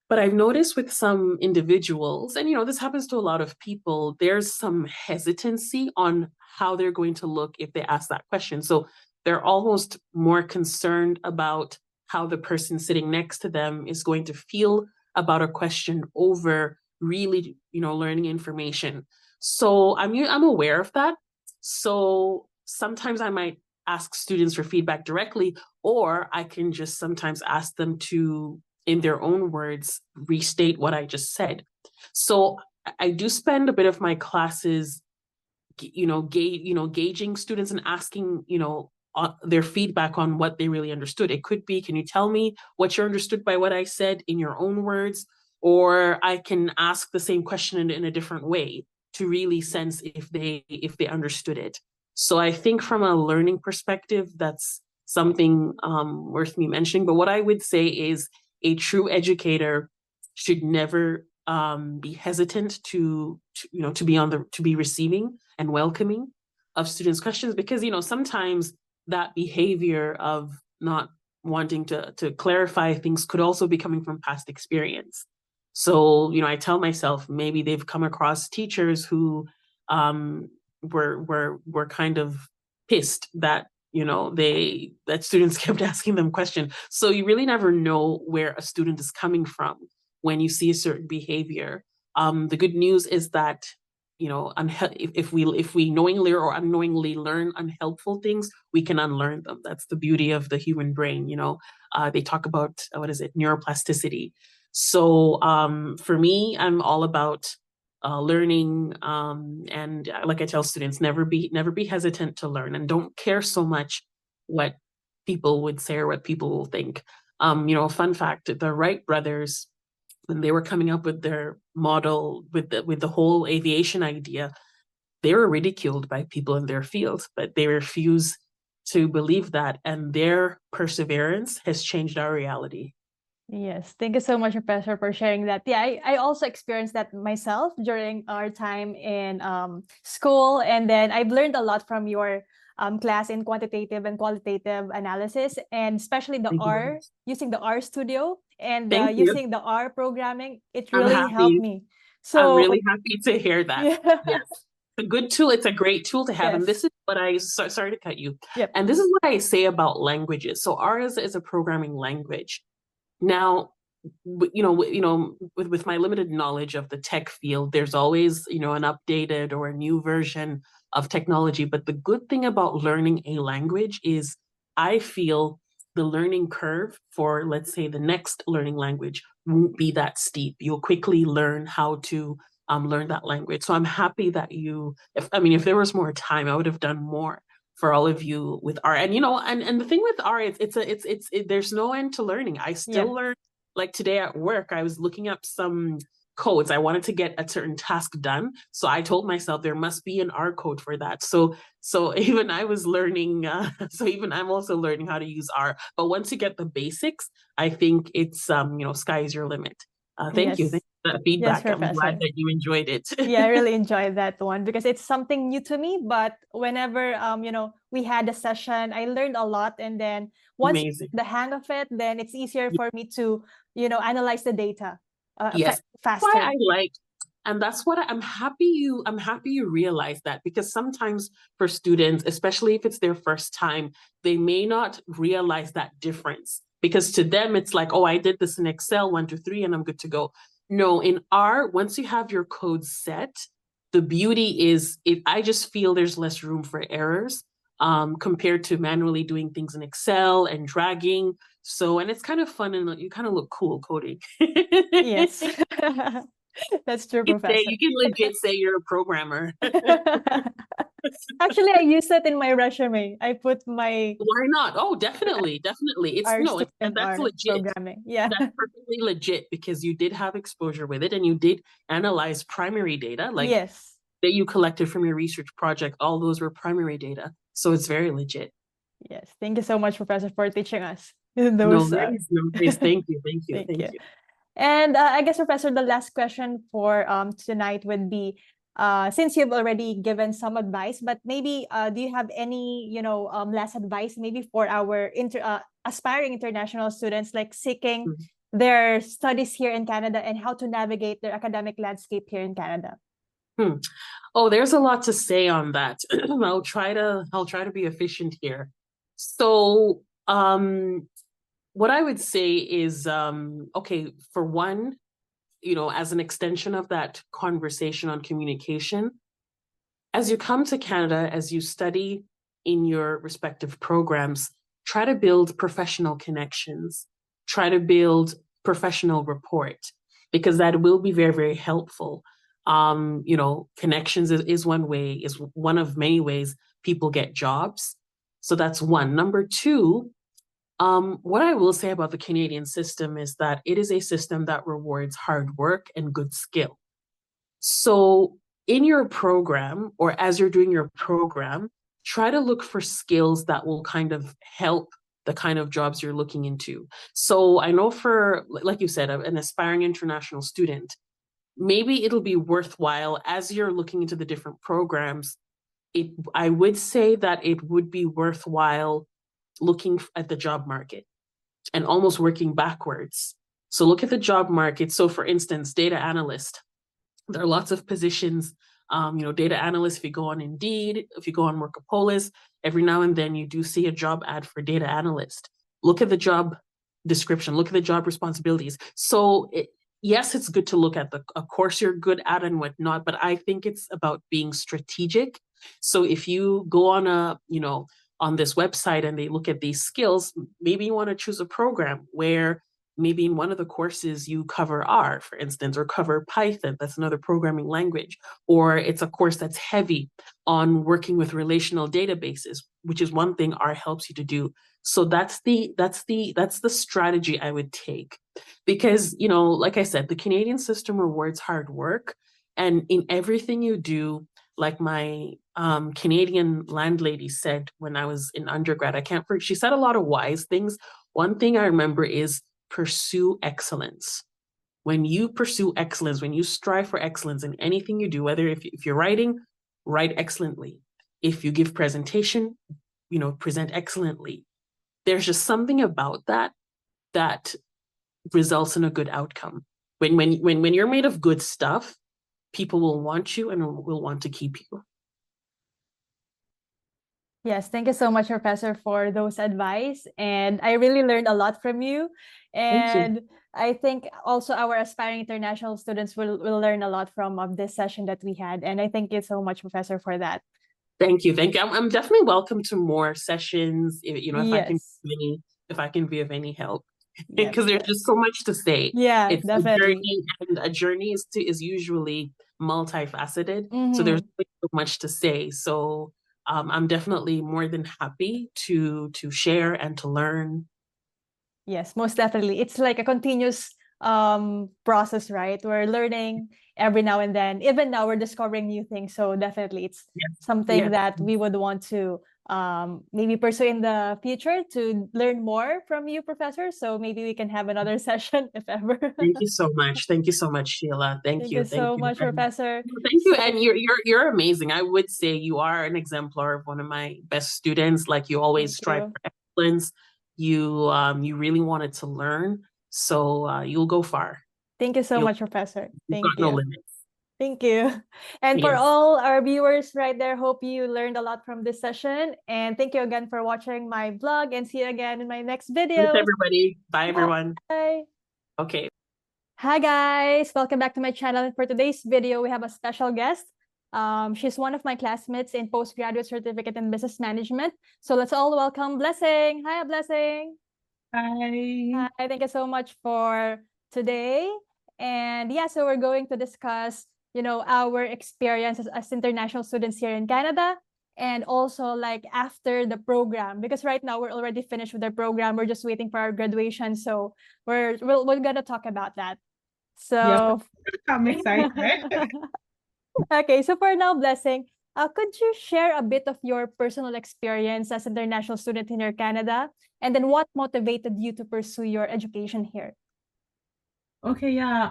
Speaker 2: But I've noticed with some individuals, and this happens to a lot of people, there's some hesitancy on how they're going to look if they ask that question. So they're almost more concerned about how the person sitting next to them is going to feel about a question over really, learning information. So I'm aware of that. So sometimes I might ask students for feedback directly, or I can just sometimes ask them to, in their own words, restate what I just said. So I do spend a bit of my classes, gauging students and asking, their feedback on what they really understood. It could be, can you tell me what you understood by what I said in your own words? Or I can ask the same question in a different way to really sense if they understood it. So I think from a learning perspective, that's something worth me mentioning. But what I would say is a true educator should never be hesitant to be receiving and welcoming of students' questions, because sometimes that behavior of not wanting to clarify things could also be coming from past experience. So I tell myself maybe they've come across teachers who were kind of pissed that that students kept asking them questions. So you really never know where a student is coming from when you see a certain behavior. The good news is that if we knowingly or unknowingly learn unhelpful things, we can unlearn them. That's the beauty of the human brain. They talk about what is it, neuroplasticity. So for me, I'm all about learning, and like I tell students, never be hesitant to learn, and don't care so much what people would say or what people will think. Fun fact: the Wright brothers, when they were coming up with their model with the whole aviation idea, they were ridiculed by people in their field, but they refuse to believe that, and their perseverance has changed our reality.
Speaker 1: Yes, thank you so much, Professor, for sharing that. Yeah, I also experienced that myself during our time in school. And then I've learned a lot from your class in quantitative and qualitative analysis, and especially the
Speaker 2: Thank you.
Speaker 1: R, using the R studio and
Speaker 2: Thank you.
Speaker 1: using the R programming. It
Speaker 2: I'm
Speaker 1: really helped
Speaker 2: happy.
Speaker 1: me.
Speaker 2: I'm
Speaker 1: So,
Speaker 2: really happy to hear that.
Speaker 1: yeah.
Speaker 2: Yes. A good tool. It's a great tool to have. And
Speaker 1: Yes.
Speaker 2: this is what sorry to cut you.
Speaker 1: Yep.
Speaker 2: And this is what I say about languages. So R is a programming language. Now, with my limited knowledge of the tech field, there's always, an updated or a new version of technology. But the good thing about learning a language is I feel the learning curve for, let's say, the next learning language won't be that steep. You'll quickly learn how to learn that language. So I'm happy that if there was more time, I would have done more for all of you with R. And and the thing with R, there's no end to learning. I still
Speaker 1: Yeah.
Speaker 2: learn. Like today at work, I was looking up some codes. I wanted to get a certain task done. So I told myself there must be an R code for that. So even I was learning, so even I'm also learning how to use R. But once you get the basics, I think it's, sky is your limit. Thank you.
Speaker 1: Yes.
Speaker 2: Thank you for that
Speaker 1: Yes,
Speaker 2: feedback. I'm glad
Speaker 1: Professor.
Speaker 2: that you enjoyed it.
Speaker 1: Yeah, I really enjoyed that one because it's something new to me. But whenever we had a session, I learned a lot. And then once you
Speaker 2: Amazing.
Speaker 1: get the hang of it, then it's easier for me to, analyze the data
Speaker 2: Yes. Why
Speaker 1: faster.
Speaker 2: I like and that's what I'm happy you realize that, because sometimes for students, especially if it's their first time, they may not realize that difference, because to them it's like, oh, I did this in Excel 1 2 3 and I'm good to go. No, in R, once you have your code set, the beauty is I just feel there's less room for errors compared to manually doing things in Excel and dragging. So, and it's kind of fun and you kind of look cool coding.
Speaker 1: Yes. That's true, Professor.
Speaker 2: You can legit say you're a programmer.
Speaker 1: Actually, I use it in my resume. I put my
Speaker 2: Why not? Oh, definitely, definitely. It's
Speaker 1: R
Speaker 2: no, and
Speaker 1: student
Speaker 2: that's
Speaker 1: R
Speaker 2: legit.
Speaker 1: programming. Yeah.
Speaker 2: That's perfectly legit because you did have exposure with it and you did analyze primary data, like
Speaker 1: Yes.
Speaker 2: that you collected from your research project. All those were primary data. So it's very legit.
Speaker 1: Yes. Thank you so much, Professor, for teaching us
Speaker 2: No
Speaker 1: those.
Speaker 2: worries, no worries. Thank you, thank you,
Speaker 1: Thank
Speaker 2: thank
Speaker 1: you.
Speaker 2: you.
Speaker 1: And I guess, Professor, the last question for tonight would be, since you've already given some advice, but maybe do you have any, last advice maybe for our aspiring international students, like seeking
Speaker 2: Mhm.
Speaker 1: their studies here in Canada and how to navigate their academic landscape here in Canada?
Speaker 2: Hmm. Oh, there's a lot to say on that. I'll try to be efficient here. So, what I would say is, okay, for one, as an extension of that conversation on communication, as you come to Canada, as you study in your respective programs, try to build professional connections, try to build professional rapport, because that will be very, very helpful. Connections is one way, is one of many ways people get jobs. So that's one. Number two, what I will say about the Canadian system is that it is a system that rewards hard work and good skill. So, in your program or as you're doing your program, try to look for skills that will kind of help the kind of jobs you're looking into. So, I know for, like you said, an aspiring international student, maybe it'll be worthwhile as you're looking into the different programs. I would say that it would be worthwhile looking at the job market and almost working backwards. So look at the job market. So for instance, data analyst, there are lots of positions. Data analyst, if you go on Indeed, if you go on Workopolis, every now and then you do see a job ad for data analyst. Look at the job description, look at the job responsibilities. So yes, it's good to look at a course you're good at and whatnot, but I think it's about being strategic. So if you go on this website and they look at these skills, maybe you want to choose a program where maybe in one of the courses you cover R, for instance, or cover Python. That's another programming language. Or it's a course that's heavy on working with relational databases, which is one thing R helps you to do. So that's the strategy I would take. Because, like I said, the Canadian system rewards hard work. And in everything you do, like my Canadian landlady said when I was in undergrad, she said a lot of wise things. One thing I remember is pursue excellence. When you pursue excellence, when you strive for excellence in anything you do, whether if you're writing, write excellently. If you give presentation, present excellently. There's just something about that results in a good outcome. When you're made of good stuff, people will want you and will want to keep you.
Speaker 1: Yes, thank you so much, Professor, for those advice. And I really learned a lot from you.
Speaker 2: Thank you.
Speaker 1: And I think also our aspiring international students will learn a lot from this session that we had. And I thank you so much, Professor, for that.
Speaker 2: Thank you. Thank you. I'm definitely welcome to more sessions, if I can
Speaker 1: Yes.
Speaker 2: if I can be of any help.
Speaker 1: Yes.
Speaker 2: Because there's
Speaker 1: Yes.
Speaker 2: just so much to say.
Speaker 1: Yeah,
Speaker 2: It's a
Speaker 1: definitely.
Speaker 2: journey, and a journey is usually multifaceted. So there's
Speaker 1: Mm-hmm.
Speaker 2: so much to say. So I'm definitely more than happy to share and to learn.
Speaker 1: Yes, most definitely. It's like a continuous process, right? We're learning every now and then. Even now we're discovering new things. So definitely it's
Speaker 2: Yes.
Speaker 1: something
Speaker 2: Yes.
Speaker 1: that we would want to maybe pursue in the future to learn more from you, Professor. So maybe we can have another session if ever.
Speaker 2: Thank you so much. Thank you so much, Sheila. Thank
Speaker 1: Thank you
Speaker 2: you. Thank
Speaker 1: so
Speaker 2: you.
Speaker 1: much,
Speaker 2: And
Speaker 1: Professor.
Speaker 2: thank you.
Speaker 1: So
Speaker 2: And you're amazing. I would say you are an exemplar of one of my best students. Like, you always
Speaker 1: thank
Speaker 2: strive
Speaker 1: you.
Speaker 2: for excellence. You really wanted to learn. So you'll go far.
Speaker 1: Thank you so
Speaker 2: You'll
Speaker 1: much, Professor.
Speaker 2: you've
Speaker 1: Thank
Speaker 2: got no
Speaker 1: you.
Speaker 2: limits.
Speaker 1: Thank you. And for
Speaker 2: Yes.
Speaker 1: all our viewers right there, hope you learned a lot from this session. And thank you again for watching my vlog, and see you again in my next
Speaker 2: Thanks,
Speaker 1: videos.
Speaker 2: everybody. Bye, everyone.
Speaker 1: Bye.
Speaker 2: Okay.
Speaker 1: Hi guys, welcome back to my channel. And for today's video, we have a special guest. She's one of my classmates in postgraduate certificate in business management. So let's all welcome Blessing. Hi, Blessing.
Speaker 3: Hi.
Speaker 1: Hi, thank you so much for today. And yeah, so we're going to discuss, our experiences as international students here in Canada, and also like after the program, because right now we're already finished with the program. We're just waiting for our graduation. So we're gonna talk about that.
Speaker 3: Yep,
Speaker 1: So
Speaker 3: I'm excited.
Speaker 1: okay, so for now, Blessing, could you share a bit of your personal experience as an international student in your Canada, and then what motivated you to pursue your education here?
Speaker 3: Okay, yeah,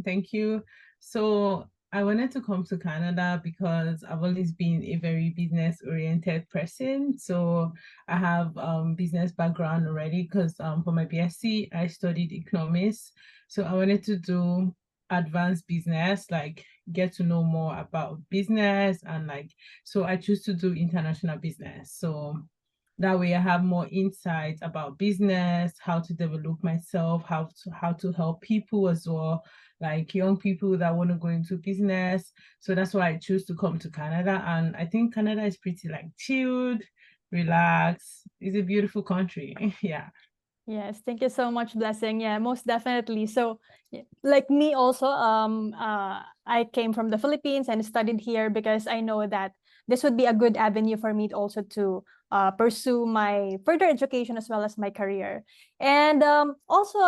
Speaker 3: thank you. So I wanted to come to Canada because I've always been a very business-oriented person. So I have business background already because for my BSc I studied economics. So I wanted to do advanced business, like get to know more about business, and like so I choose to do international business. So that way I have more insight about business, how to develop myself, how to help people as well, like young people that want to go into business. So that's why I choose to come to Canada. And I think Canada is pretty like chilled, relaxed. It's a beautiful country. Yeah.
Speaker 1: Yes, thank you so much, Blessing. Yeah, most definitely. So, like me also, I came from the Philippines and studied here because I know that this would be a good avenue for me also to pursue my further education as well as my career. And also,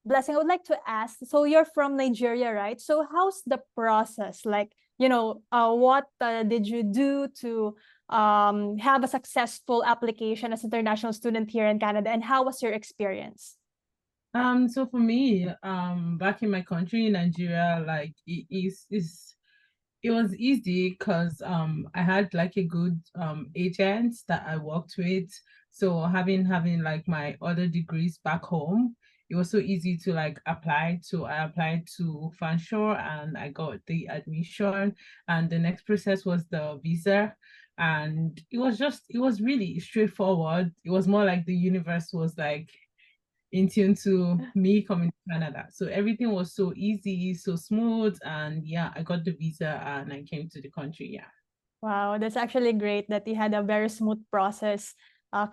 Speaker 1: Blessing, I would like to ask, so you're from Nigeria, right? So how's the process? Like, what did you do to have a successful application as international student here in Canada, and how was your experience?
Speaker 3: So for me, back in my country, Nigeria, like it was easy because I had like a good agent that I worked with. So having like my other degrees back home, it was so easy to like apply to. I applied to Fanshore and I got the admission. And the next process was the visa. And it was really straightforward. It was more like the universe was like in tune to me coming to Canada. So everything was so easy, so smooth. And yeah, I got the visa and I came to the country. Yeah.
Speaker 1: Wow, that's actually great that you had a very smooth process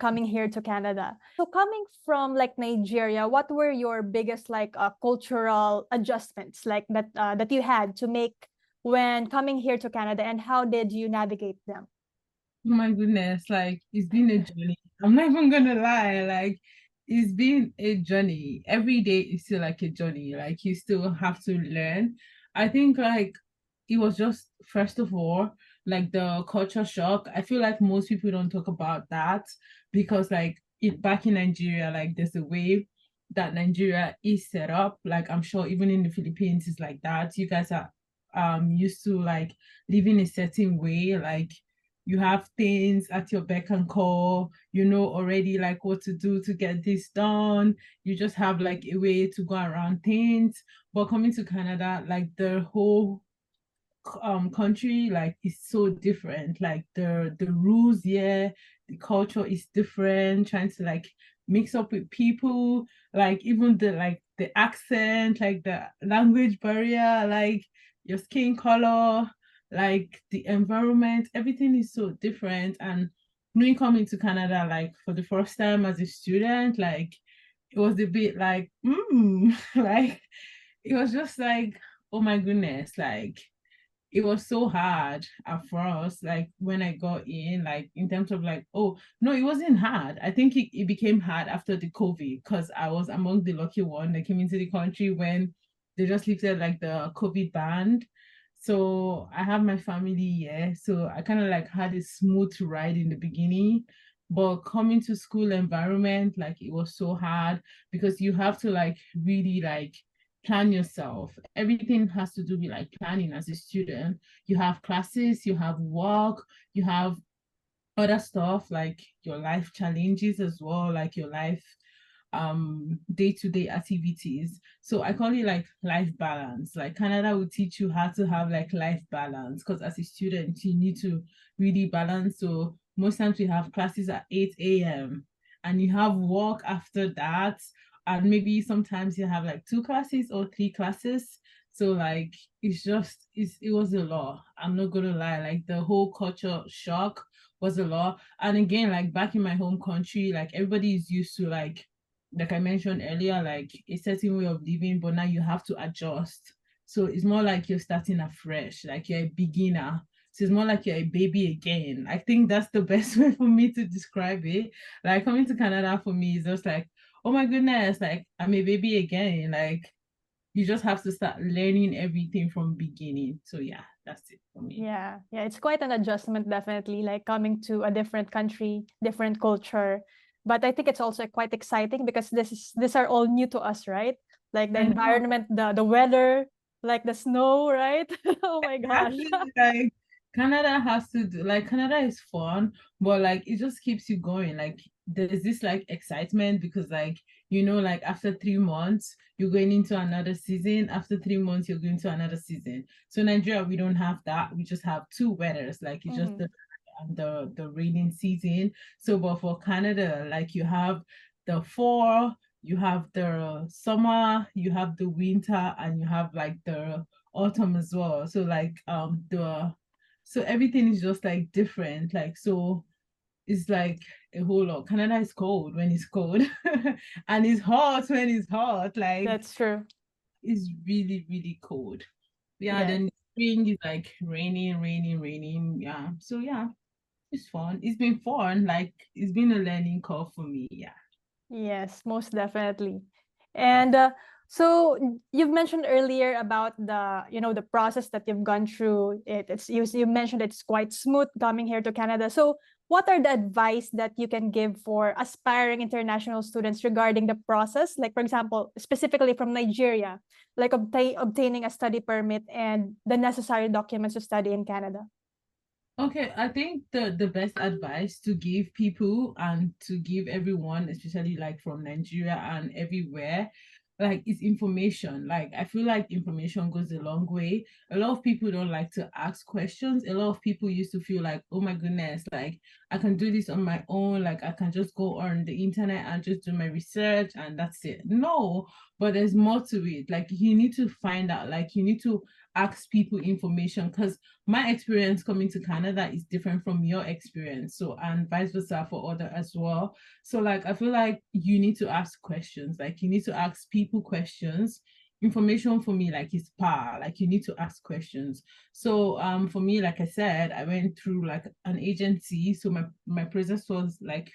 Speaker 1: coming here to Canada. So coming from like Nigeria, what were your biggest like cultural adjustments like that you had to make when coming here to Canada, and how did you navigate them?
Speaker 3: Oh my goodness, like it's been a journey. I'm not even gonna lie, like it's been a journey. Every day is still like a journey. Like you still have to learn. I think like it was just first of all, like the culture shock. I feel like most people don't talk about that because like it back in Nigeria, like there's a way that Nigeria is set up. Like I'm sure even in the Philippines it's like that. You guys are used to like living a certain way, like you have things at your beck and call, you know already like what to do to get this done. You just have like a way to go around things. But coming to Canada, like the whole country like is so different. Like the rules, yeah, the culture is different. Trying to like mix up with people, like even the accent, like the language barrier, like your skin color, like the environment, everything is so different. And me coming to Canada, like for the first time as a student, like it was a bit like, like it was just like, oh my goodness, like it was so hard at first, like when I got in, like in terms of like, oh no, it wasn't hard. I think it became hard after the COVID because I was among the lucky one that came into the country when they just lifted like the COVID ban. So I have my family here. So I kind of like had a smooth ride in the beginning. But coming to school environment, like it was so hard because you have to like really like plan yourself. Everything has to do with like planning as a student. You have classes, you have work, you have other stuff like your life challenges as well, like your life day-to-day activities. So I call it like life balance. Like Canada will teach you how to have like life balance because as a student you need to really balance. So most times we have classes at 8 a.m. and you have work after that, and maybe sometimes you have like 2 classes or 3 classes. So like it was a lot. I'm not gonna lie, like the whole culture shock was a lot. And again, like back in my home country, like everybody is used to like I mentioned earlier, like a certain way of living, but now you have to adjust. So it's more like you're starting afresh, like you're a beginner. So it's more like you're a baby again. I think that's the best way for me to describe it. Like coming to Canada for me is just like, oh my goodness, like I'm a baby again. Like you just have to start learning everything from beginning. So yeah, that's it for me.
Speaker 1: Yeah, it's quite an adjustment, definitely, like coming to a different country, different culture. But I think it's also quite exciting because these are all new to us, right? Like the
Speaker 3: I know.
Speaker 1: environment, the weather, like the snow, right? Oh my gosh.
Speaker 3: Actually, like Canada has to do like Canada is fun, but like it just keeps you going. Like there's this like excitement because like like after 3 months you're going into another season. After 3 months you're going to another season. So Nigeria we don't have that. We just have two weathers. Like it's just
Speaker 1: Mhm.
Speaker 3: the raining season. So but for Canada, like you have the fall, you have the summer, you have the winter, and you have like the autumn as well. So like so everything is just like different. Like so it's like a whole lot. Canada is cold when it's cold and it's hot when it's hot. Like
Speaker 1: That's true.
Speaker 3: it's really, really cold. Yeah,
Speaker 1: Yes.
Speaker 3: then spring is like raining, raining, raining. Yeah. So yeah, it's fun. It's been fun. Like it's been a learning curve for me. Yeah.
Speaker 1: Yes, most definitely. And so you've mentioned earlier about the process that you've gone through. You mentioned it's quite smooth coming here to Canada. So what are the advice that you can give for aspiring international students regarding the process? Like, for example, specifically from Nigeria, like obtaining a study permit and the necessary documents to study in Canada.
Speaker 3: Okay, I think the best advice to give people and to give everyone, especially like from Nigeria and everywhere, like is information. Like I feel like information goes a long way. A lot of people don't like to ask questions. A lot of people used to feel like, oh my goodness, like I can do this on my own. Like I can just go on the internet and just do my research and that's it. No, but there's more to it. Like you need to find out. Like you need to ask people information because my experience coming to Canada is different from your experience. So, and vice versa for other as well. So, like, I feel like you need to ask questions. Like, you need to ask people questions. Information for me, like, is power. Like, you need to ask questions. So, for me, like I said, I went through like an agency. So my process was like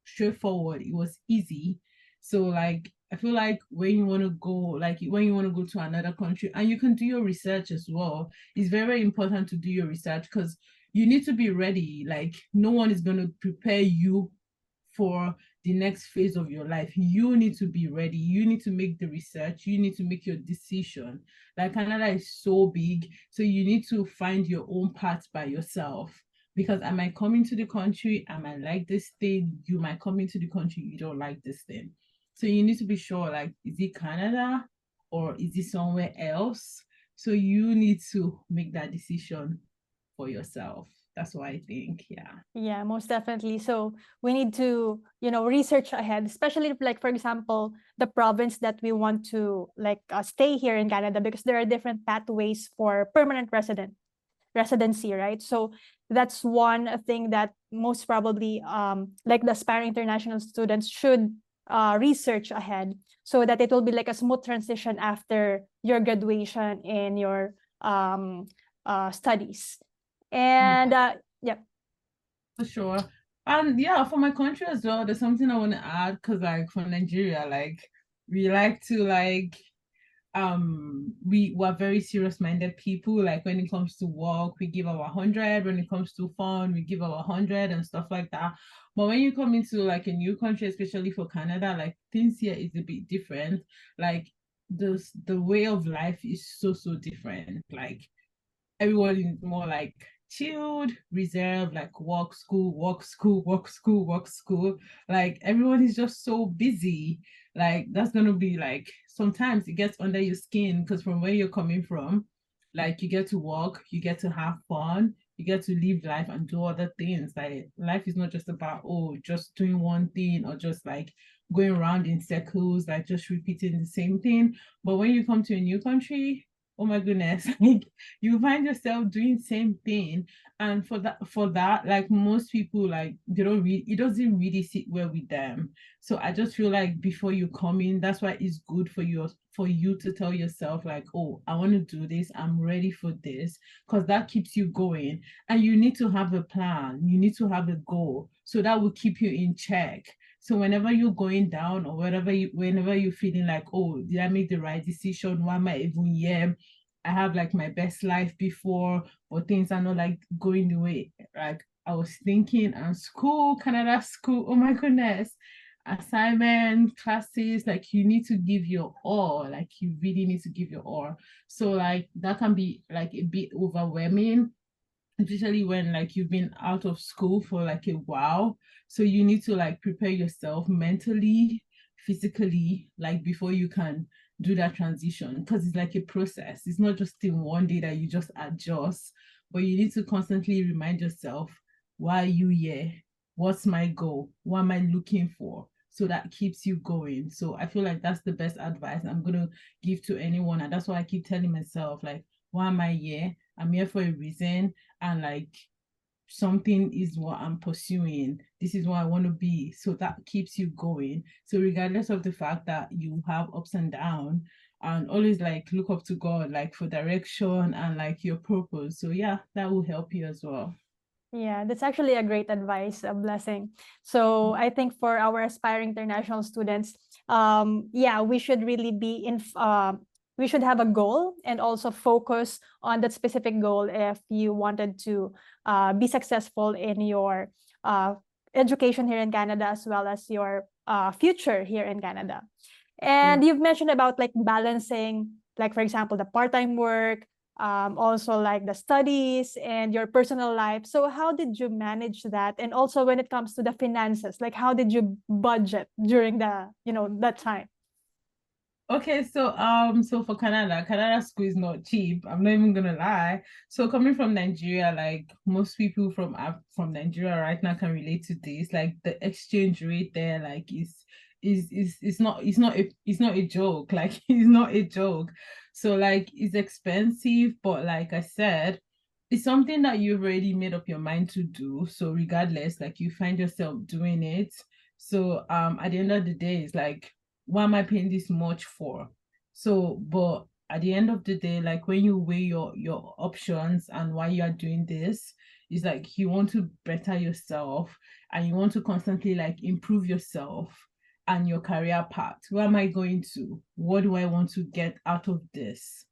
Speaker 3: straightforward. It was easy. So like I feel like when you want to go, like when you want to go to another country, and you can do your research as well. It's very important to do your research because you need to be ready. Like no one is going to prepare you for the next phase of your life. You need to be ready. You need to make the research. You need to make your decision. Like Canada is so big, so you need to find your own path by yourself. Because I might come into the country, I might like this thing. You might come into the country, you don't like this thing. So you need to be sure, like, is it Canada or is it somewhere else? So you need to make that decision for yourself. That's what I think. Yeah.
Speaker 1: Yeah, most definitely. So we need to, research ahead, especially if, like, for example, the province that we want to stay here in Canada, because there are different pathways for permanent residency, right? So that's one thing that most probably like the aspiring international students should research ahead, so that it will be like a smooth transition after your graduation in your studies. And yeah.
Speaker 3: For sure. And yeah, for my country as well, there's something I want to add, because like for Nigeria, like we like to we were very serious-minded people. Like when it comes to work, we give our 100. When it comes to fun, we give our 100 and stuff like that. But when you come into like a new country, especially for Canada, like things here is a bit different. Like the way of life is so different. Like everyone is more like chilled, reserved, like work, school, work, school, work, school, work, school. Like everyone is just so busy. Like that's gonna be like sometimes it gets under your skin, because from where you're coming from, like you get to work, you get to have fun, you get to live life and do other things. Like life is not just about just doing one thing, or just like going around in circles, like just repeating the same thing. But when you come to a new country, oh my goodness, like you find yourself doing same thing. And for that, like most people, like they don't really, it doesn't really sit well with them. So I just feel like before you come in, that's why it's good for you to tell yourself like, oh, I want to do this, I'm ready for this, because that keeps you going. And you need to have a plan, you need to have a goal, so that will keep you in check. So whenever you're going down, or whenever you're feeling like, oh, did I make the right decision? Why am I even here? I have like my best life before, but things are not like going the way like I was thinking. And school, Canada school, oh my goodness, assignment, classes, like you need to give your all, like you really need to give your all. So like that can be like a bit overwhelming, especially when like you've been out of school for like a while. So you need to like prepare yourself mentally, physically, like before you can do that transition, because it's like a process. It's not just in one day that you just adjust, but you need to constantly remind yourself, why are you here? What's my goal? What am I looking for? So that keeps you going. So I feel like that's the best advice I'm going to give to anyone. And that's why I keep telling myself, like, why am I here? I'm here for a reason. And like something is what I'm pursuing. This is what I want to be. So that keeps you going. So regardless of the fact that you have ups and downs, and always like look up to God, like for direction and like your purpose. So yeah, that will help you as well.
Speaker 1: Yeah, that's actually a great advice, a blessing. So I think for our aspiring international students, yeah, we should really be we should have a goal and also focus on that specific goal if you wanted to be successful in your education here in Canada, as well as your future here in Canada. And you've mentioned about like balancing, like for example, the part-time work, also like the studies and your personal life. So how did you manage that? And also when it comes to the finances, like how did you budget during the, that time?
Speaker 3: Okay, so for Canada school is not cheap. I'm not even gonna lie. So coming from Nigeria, like most people from Nigeria right now can relate to this. Like the exchange rate there, like is it's not a joke. Like it's not a joke. So like it's expensive, but like I said, it's something that you've already made up your mind to do. So regardless, like you find yourself doing it. So at the end of the day, it's like, why am I paying this much for? So, but at the end of the day, like when you weigh your options and why you are doing this, it's like you want to better yourself and you want to constantly like improve yourself and your career path. Where am I going to? What do I want to get out of this?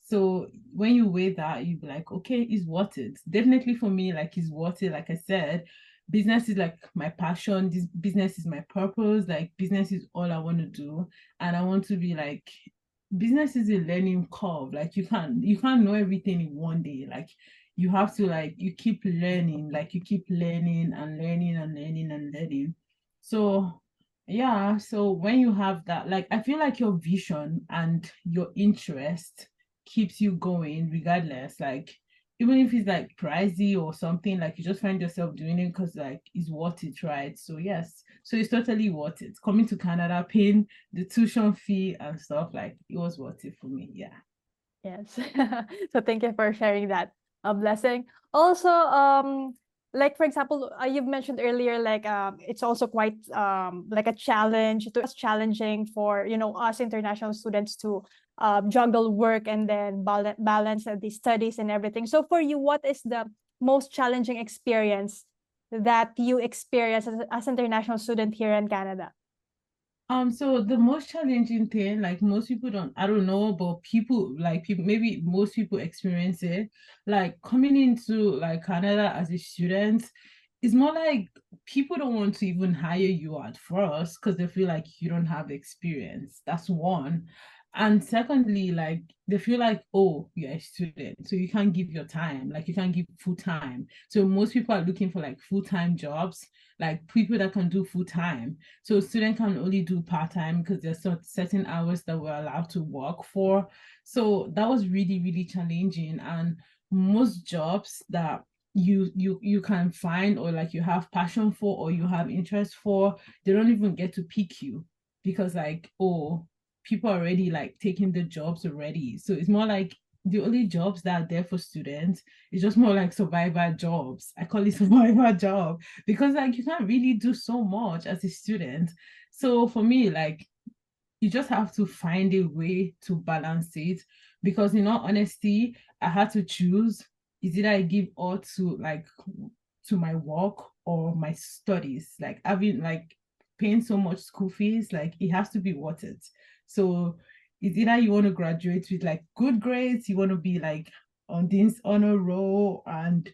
Speaker 3: So when you weigh that, you be like, okay, it's worth it. Definitely for me, like it's worth it. Like I said, business is like my passion. This business is my purpose. Like business is all I want to do. And I want to be like, business is a learning curve. Like you can't know everything in one day. Like you have to like you keep learning, like you keep learning and learning and learning and learning. So yeah, so when you have that, like I feel like your vision and your interest keeps you going regardless. Like even if it's like pricey or something, like you just find yourself doing it because like it's worth it, right? So yes, so it's totally worth it. Coming to Canada, paying the tuition fee and stuff, like it was worth it for me. Yeah.
Speaker 1: Yes. So thank you for sharing that, Blessing. Also, like for example, you've mentioned earlier, like it's also quite like a challenge. It was challenging for us international students to juggle work and then balance the studies and everything. So for you, what is the most challenging experience that you experience as international student here in Canada?
Speaker 3: So the most challenging thing, like most people don't, I don't know, but people like people, maybe most people experience it. Like coming into like Canada as a student, it's more like people don't want to even hire you at first because they feel like you don't have experience. That's one. And secondly, like they feel like, oh, you're a student, so you can't give your time, like you can't give full time. So most people are looking for like full-time jobs, like people that can do full time. So student can only do part-time because there's certain hours that we're allowed to work for. So that was really, really challenging. And most jobs that you can find or like you have passion for or you have interest for, they don't even get to pick you because like, oh, people are already like taking the jobs already. So it's more like the only jobs that are there for students is just more like survivor jobs. I call it survivor job because like you can't really do so much as a student. So for me, like you just have to find a way to balance it because in all honesty, I had to choose is either I give all to like to my work or my studies. Like having like paying so much school fees, like it has to be worth it. So it's either you want to graduate with like good grades, you want to be like on this honor roll and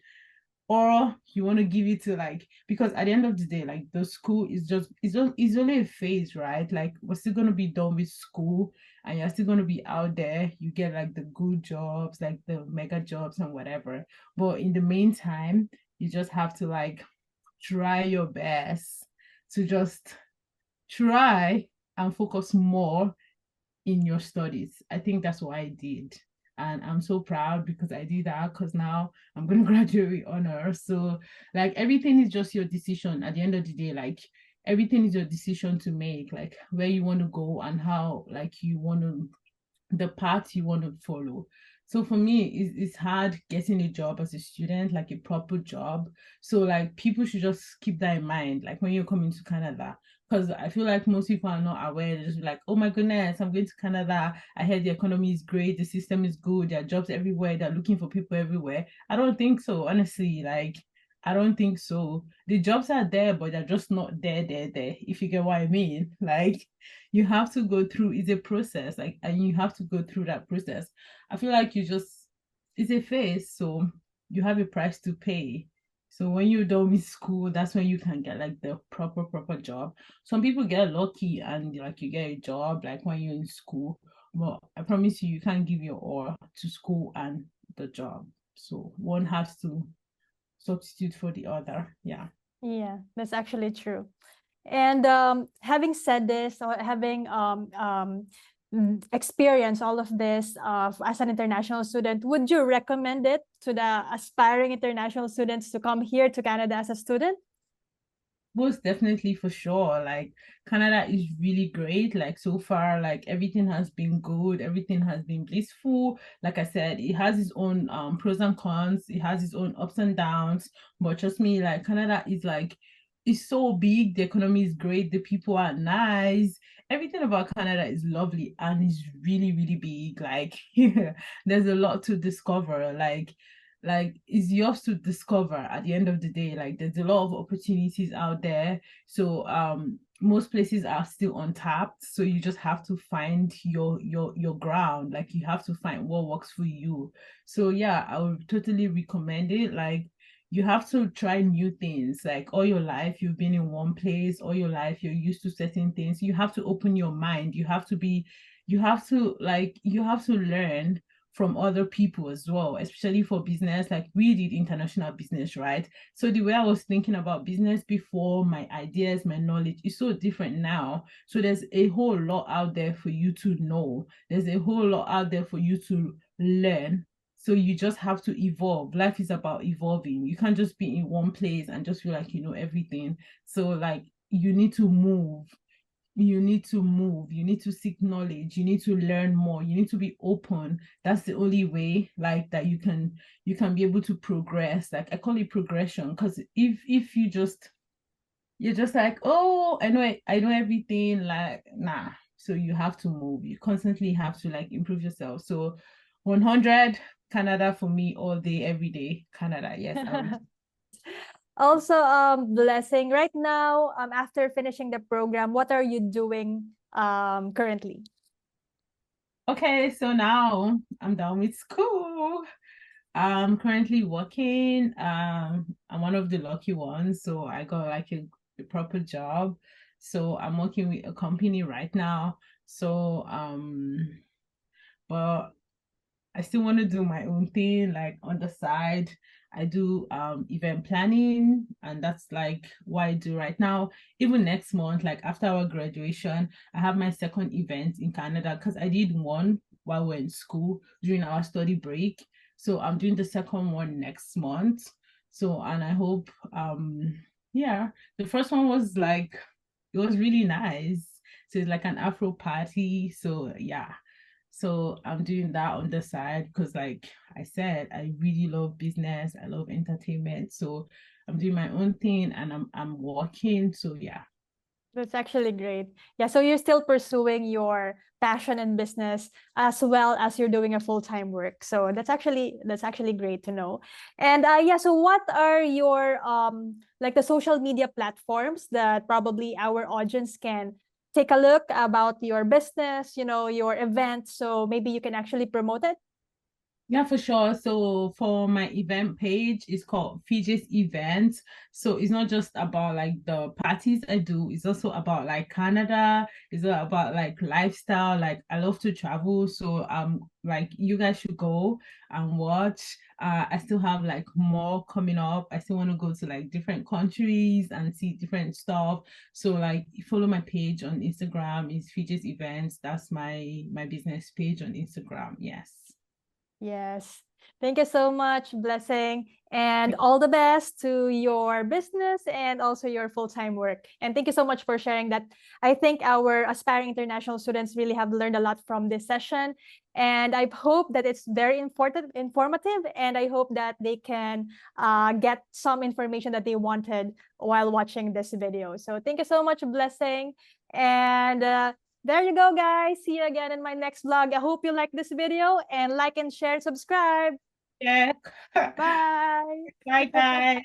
Speaker 3: or you want to give it to like because at the end of the day like the school is just it's only a phase, right? Like we're still going to be done with school and you're still going to be out there, you get like the good jobs like the mega jobs and whatever, but in the meantime you just have to like try your best to just try and focus more in your studies. I think that's what I did. And I'm so proud because I did that because now I'm going to graduate with honors. So, like, everything is just your decision at the end of the day. Like, everything is your decision to make, like, where you want to go and how, like, you want to, the path you want to follow. So for me, it's hard getting a job as a student, like a proper job. So like people should just keep that in mind, like when you're coming to Canada, because I feel like most people are not aware. They're just like, oh my goodness, I'm going to Canada. I heard the economy is great, the system is good, there are jobs everywhere, they're looking for people everywhere. I don't think so, honestly. Like, I don't think so. The jobs are there, but they're just not there, if you get what I mean. Like, you have to go through, it's a process, like, and you have to go through that process. I feel like you just, it's a phase, so you have a price to pay. So when you're done with school, that's when you can get like the proper job. Some people get lucky and like you get a job like when you're in school, but I promise you, you can't give your all to school and the job. So one has to substitute for the other. Yeah.
Speaker 1: Yeah, that's actually true. And having said this, or having experienced all of this as an international student, would you recommend it to the aspiring international students to come here to Canada as a student?
Speaker 3: Most definitely, for sure. Like Canada is really great. Like so far, like everything has been good, everything has been blissful. Like I said, it has its own pros and cons, it has its own ups and downs. But trust me, like Canada is like it's so big, the economy is great, the people are nice. Everything about Canada is lovely and it's really, really big. Like there's a lot to discover. Like it's yours to discover at the end of the day. Like there's a lot of opportunities out there, so most places are still untapped, so you just have to find your ground. Like you have to find what works for you. So yeah, I would totally recommend it. Like you have to try new things. Like all your life you've been in one place, all your life you're used to certain things. You have to open your mind. You have to like you have to learn from other people as well, especially for business. Like we did international business, right? So the way I was thinking about business before, my ideas, my knowledge is so different now. So there's a whole lot out there for you to know. There's a whole lot out there for you to learn. So you just have to evolve. Life is about evolving. You can't just be in one place and just feel like you know everything. So like you need to move. You need to move. You need to seek knowledge. You need to learn more. You need to be open. That's the only way like that you can be able to progress. Like I call it progression, because if you're just like, oh, I know everything, like nah. So you have to move. You constantly have to like improve yourself. So 100 Canada for me all day, every day. Canada, yes.
Speaker 1: Also, Blessing, right now, after finishing the program, what are you doing currently?
Speaker 3: Okay, so now I'm done with school. I'm currently working. I'm one of the lucky ones, so I got like a proper job. So I'm working with a company right now. So but I still want to do my own thing, like on the side. I do event planning, and that's like what I do right now. Even next month, like after our graduation, I have my second event in Canada, because I did one while we're in school during our study break. So I'm doing the second one next month. So, and I hope yeah, the first one was like, it was really nice. So it's like an Afro party. So yeah, so I'm doing that on the side because, like I said, I really love business. I love entertainment. So I'm doing my own thing, and I'm working. So yeah.
Speaker 1: That's actually great. Yeah, so you're still pursuing your passion in business as well as you're doing a full-time work. So that's actually great to know. And yeah, so what are your like the social media platforms that probably our audience can take a look about your business, your event, so maybe you can actually promote it?
Speaker 3: Yeah, for sure. So for my event page, it's called Fiji's Events. So it's not just about like the parties I do, it's also about like Canada, it's about like lifestyle. Like I love to travel. So like you guys should go and watch. I still have like more coming up. I still want to go to like different countries and see different stuff. So like follow my page on Instagram, is Fiji's Events. That's my business page on Instagram. Yes.
Speaker 1: Yes. Thank you so much, Blessing, and all the best to your business and also your full-time work. And thank you so much for sharing that. I think our aspiring international students really have learned a lot from this session. And I hope that it's very informative, and I hope that they can get some information that they wanted while watching this video. So thank you so much, Blessing. And there you go, guys. See you again in my next vlog. I hope you like this video, and like and share, subscribe.
Speaker 3: Yeah.
Speaker 1: Bye.
Speaker 3: Bye, guys.